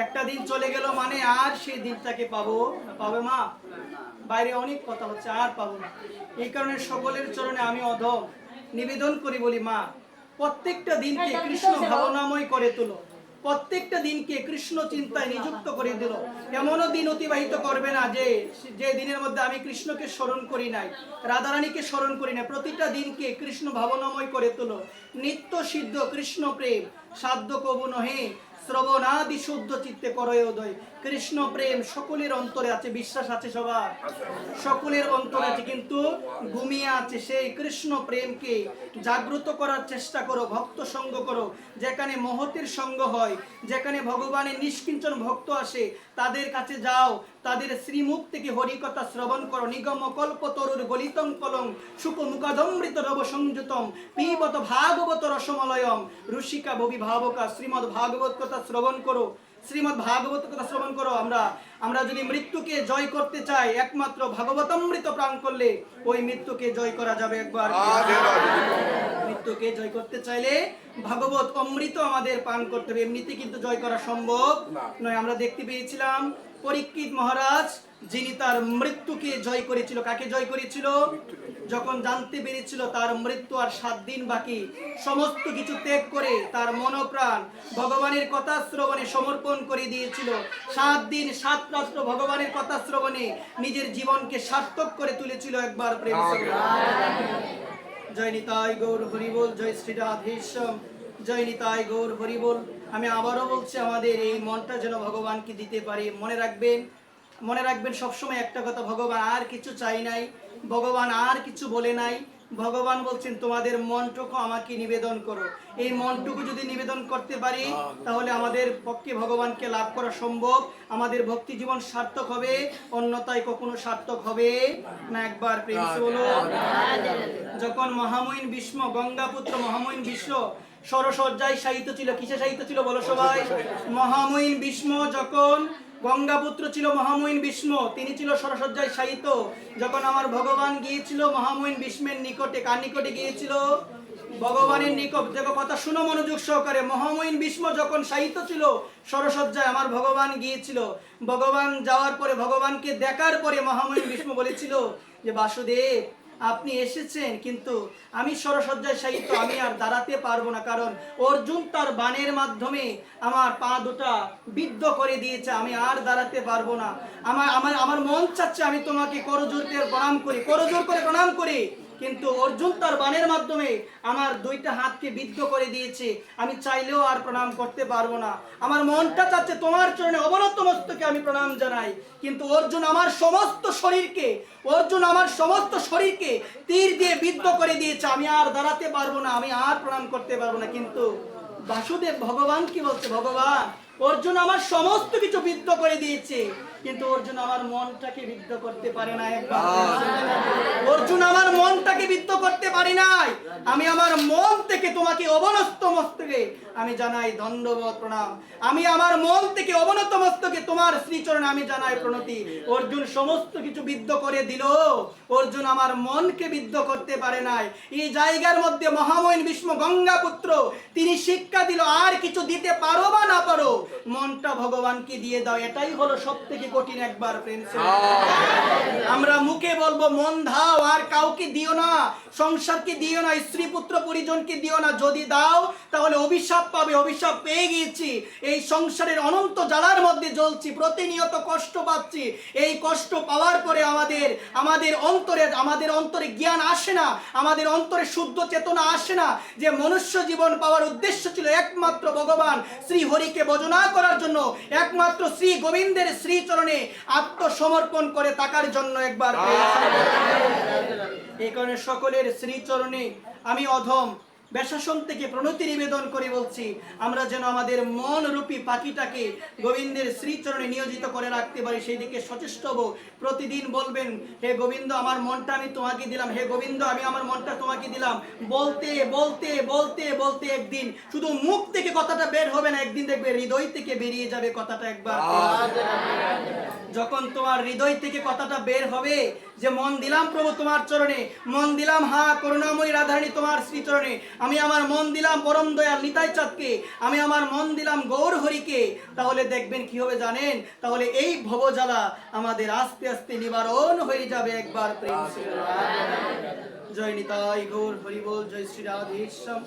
একটা দিন চলে গেল মানে আর সেই দিনটাকে পাবো পাবে মা? বাইরে অনেক কথা হচ্ছে, আর পাবো না। এই কারণে সকলের চরণে আমি অধম নিবেদন করি, বলি মা প্রত্যেকটা দিনকে কৃষ্ণ ভাবনাময় করে তুলো, প্রত্যেকটা দিনকে কৃষ্ণ চিন্তায় নিযুক্ত করে দিল। এমনও দিন অতিবাহিত করবে না যে যে দিনের মধ্যে আমি কৃষ্ণকে স্মরণ করি নাই, রাধারানীকে স্মরণ করি নাই। প্রতিটা দিনকে কৃষ্ণ ভাবনাময় করে তুলো। নিত্য সিদ্ধ কৃষ্ণ প্রেম সাধ্য কবু নহে, শ্রবণাদি শুদ্ধ চিত্তে করয় উদয়। কৃষ্ণ প্রেম সকলের অন্তরে আছে, বিশ্বাস আছে সবার, সকলের অন্তরে আছে, কিন্তু ঘুমিয়ে আছে। সেই কৃষ্ণ প্রেমকে জাগ্রত করার চেষ্টা করো, ভক্ত সঙ্গ করো। যেখানে মহতের সঙ্গ হয়, যেখানে ভগবানের নিষ্কিঞ্চন ভক্ত আসে, তাদের কাছে যাও, তাদের শ্রীমুখ থেকে হরিকথা শ্রবণ করো। নিগম কল্প তরুর গলিতং কলং সুখ মুখাদমৃত রব সংযুতম পিবত ভাগবত রসমলয়ম ঋষিকা ববি ভাবকা। শ্রীমদ ভাগবত কথা শ্রবণ করো, শ্রীমদ ভাগবত কথা শ্রবণ করো। আমরা যদি মৃত্যুকে জয় করতে চাই, একমাত্র ভাগবতামৃত প্রাণ করলে ওই মৃত্যুকে জয় করা যাবে। একবার মৃত্যুকে জয় করতে চাইলে ভাগবত অমৃত আমাদের পান করতে হবে, এমনিতে কিন্তু জয় করা সম্ভব নয়। আমরা দেখতে পেয়েছিলাম পরীক্ষিত মহারাজ, যিনি তার মৃত্যুকে জয় করেছিল। কাকে জয় করেছিল? যখন জানতে পেরেছিল তার মৃত্যু আর 7 দিন বাকি, সমস্ত কিছু ত্যাগ করে তার মনোপ্রাণ ভগবানের কথা শ্রবণে সমর্পণ করে দিয়েছিল। 7 দিন 7 রাত্র ভগবানের কথা শ্রবণে নিজের জীবনকে সার্থক করে তুলেছিল। একবার প্রেম জয় নিতাই গৌর হরিবোল, জয় শ্রী রাধেশ্যাম, জয় নিতাই গৌর হরিবোল। আমি আবারও বলছি, আমাদের এই মনটা যেন ভগবানকে দিতে পারি। মনে রাখবেন সবসময় একটা কথা, ভগবান আর কিছু চাই নাই, ভগবান আর কিছু বলে নাই। ভগবান বলছেন তোমাদের মনটুকু আমাকে নিবেদন করো। এই মনটুকু যদি নিবেদন করতে পারি, তাহলে আমাদের পক্ষে ভগবানকে লাভ করা সম্ভব, আমাদের ভক্তি জীবন সার্থক হবে, অন্যথায় কখনো সার্থক হবে না। একবার প্রেম বলো। যখন মহামহিম ভীষ্ম, গঙ্গাপুত্র মহামহিম ভীষ্ম সরসজ্জায় শায়িত ছিল। কিসে শায়িত ছিল বলো সবাই? মহামহিম ভীষ্ম যখন গঙ্গাপুত্র ছিল, মহামহিম ভীষ্ম তিনি ছিল সরসজ্জায় শায়িত। যখন আমার ভগবান গিয়েছিল মহামহিম ভীষ্মের নিকটে, কার নিকটে গিয়েছিল? ভগবানের নিকট। দেখো কথা শুনো মনোযোগ সহকারে। মহামহিম ভীষ্ম যখন শায়িত ছিল সরসজ্জায়, আমার ভগবান গিয়েছিল। ভগবান যাওয়ার পরে, ভগবানকে দেখার পরে মহামহিম ভীষ্ম বলেছিল যে বাসুদেব আপনি এসেছেন, কিন্তু আমি সরসজ্জায় শায়িত, আমি আর দাঁড়াতে পারবো না, কারণ অর্জুন তার বাণের মাধ্যমে আমার পা দুটা বিদ্ধ করে দিয়েছে, আমি আর দাঁড়াতে পারবো না। আমার মন চাচ্ছে আমি তোমাকে করজোর করে প্রণাম করি, কিন্তু অর্জুন তার বাণের মাধ্যমে আমার 2টা হাতকে বিদ্ধ করে দিয়েছে, আমি চাইলেও আর প্রণাম করতে পারবো না। আমার মনটা চাচ্ছে তোমার চরণে অবনত মস্তকে আমি প্রণাম জানাই, কিন্তু অর্জুন আমার সমস্ত শরীরকে তীর দিয়ে বিদ্ধ করে দিয়েছে, আমি আর দাঁড়াতে পারবো না, আমি আর প্রণাম করতে পারবো না। কিন্তু বাসুদেব ভগবান কি বলছে? ভগবান, অর্জুন আমার সমস্ত কিছু বিদ্ধ করে দিয়েছে, কিন্তু অর্জুন আমার মনটাকে বিদ্ধ করতে পারে না। অর্জুন আমার মনটাকে বিদ্ধ করতে পারি নাই। আমি আমার মন থেকে তোমাকে অবনত মস্তকে আমি জানাই দণ্ডবত প্রণাম। আমি আমার মন থেকে অবনত মস্তকে তোমার শ্রীচরণে আমি জানাই প্রণতি। অর্জুন সমস্ত কিছু বিদ্ধ করে দিল, অর্জুন আমার মনকে বিদ্ধ করতে পারে নাই। এই জায়গার মধ্যে মহামহিম ভীষ্ম গঙ্গাপুত্র তিনি শিক্ষা দিল, আর কিছু দিতে পারো বা না পারো, মনটা ভগবানকে দিয়ে দাও। এটাই হলো সবথেকে কঠিন। একবার প্রেম আমরা মুখে বলবো মন দাও, আর কাউকে দিও না, সংসারকে দিও না, স্ত্রী পুত্র পরিজনকে দিও না। যদি দাও তাহলে অভিশাপ পাবে। অভিশাপ পেয়ে গিয়েছি, এই সংসারের অনন্ত জ্বালার মধ্যে জ্বলছি, প্রতিনিয়ত কষ্ট পাচ্ছি। এই কষ্ট পাওয়ার পরে আমাদের অন্তরে জ্ঞান আসে না, আমাদের অন্তরে শুদ্ধ চেতনা আসে না, যে মনুষ্য জীবন পাওয়ার উদ্দেশ্য ছিল একমাত্র ভগবান শ্রী হরিকে ভজনা করার জন্য, একমাত্র শ্রী গোবিন্দের শ্রীচরণে আত্মসমর্পণ করে থাকার জন্য। একবার এই কারণে সকলের শ্রীচরণে আমি অধম বেশাসন থেকে প্রণতি নিবেদন করে বলছি, আমরা যেন আমাদের মন রূপী পাখিটাকে গোবিন্দের শ্রীচরণে নিয়োজিত করে রাখতে পারি, সেই দিকে সচেষ্ট হব। প্রতিদিন বলবেন, হে গোবিন্দ আমার মনটা আমি তোমাকে দিলাম, হে গোবিন্দ আমি আমার মনটা তোমাকে দিলাম। বলতে বলতে বলতে বলতে একদিন শুধু মুখ থেকে কথাটা বের হবে না, একদিন দেখবে হৃদয় থেকে বেরিয়ে যাবে কথাটা। একবার যখন তোমার হৃদয় থেকে কথাটা বের হবে যে মন দিলাম প্রভু তোমার চরণে, মন দিলাম হা করুণাময়ী রাধারানী তোমার শ্রীচরণে, আমি আমার মন দিলাম পরম দয়াল নিতাই চাঁদকে, আমি আমার মন দিলাম গৌর হরিকে, তাহলে দেখবেন কি হবে জানেন? তাহলে এই ভবজ্বালা আমাদের আস্তে আস্তে নিবারণ হয়ে যাবে। একবার প্রেম জয় নিতাই গৌর হরিবোল, জয় শ্রী রাধেশ্যাম।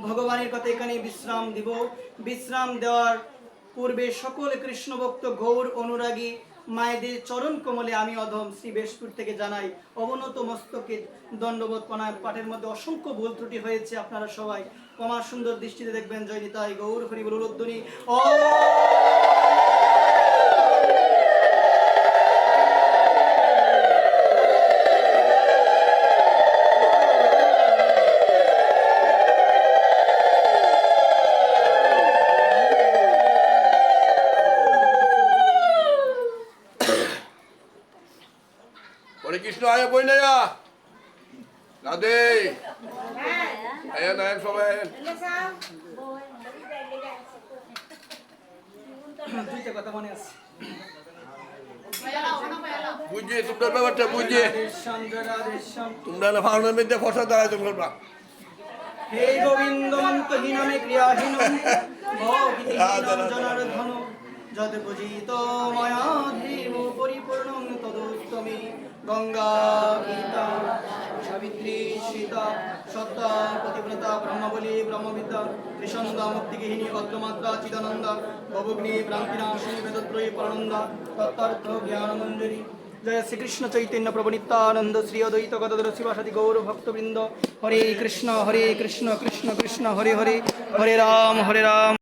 ভগবানের কথা এখানে বিশ্রাম দিব। বিশ্রাম দেওয়ার পূর্বে সকল কৃষ্ণ ভক্ত গৌর অনুরাগী মায়েদের চরণ কমলে আমি অধম শ্রী বেশপুর থেকে জানাই অবনত মস্তকে দণ্ডবোধ প্রণাম। পাঠের মধ্যে অসংখ্য ভুল ত্রুটি হয়েছে, আপনারা সবাই আমার সুন্দর দৃষ্টিতে দেখবেন। জয় নিতাই গৌর হরি বল উলুধ্বনি। ও হরে কৃষ্ণ আয়া বই না রাধে আয়া নায়ক সবাই দুইটা কথা মনে আছে। বুঝছি তোমরা ব্যাপারটা বুঝছি রাধেশ্যাম জয় রাধেশ্যাম। তোমরা না ফাউনের মধ্যে ফসা দাঁড়ায় তোমরা হে গোবিন্দ মন্তহীনমে ক্রিয়াহীন ভক্তিহীনম জনার্দন যদ পূজিত ময়া ধীম পরিপূর্ণং তদুত্তমে। গঙ্গা গীতা সাবিত্রী সীতা সত্তা পতিব্রতা ব্রহ্মবলী ব্রহ্মবিদ্যা ত্রিসন্ধ্যা মুক্তিগৃহিণী অদ্রমাত্রা চিদানন্দা ভবগ্নি ভ্রান্তিনাশিনী বেদত্রয়ী পরানন্দা তত্ত্বার্থ জ্ঞানমঞ্জরি। জয় শ্রীকৃষ্ণ চৈতন্য প্রভু নিত্যানন্দ শ্রী অদ্বৈত গদাধর শিবাসাদি গৌর ভক্তবৃন্দ। হরে কৃষ্ণ কৃষ্ণ কৃষ্ণ হরে হরে হরে রাম হরে রাম।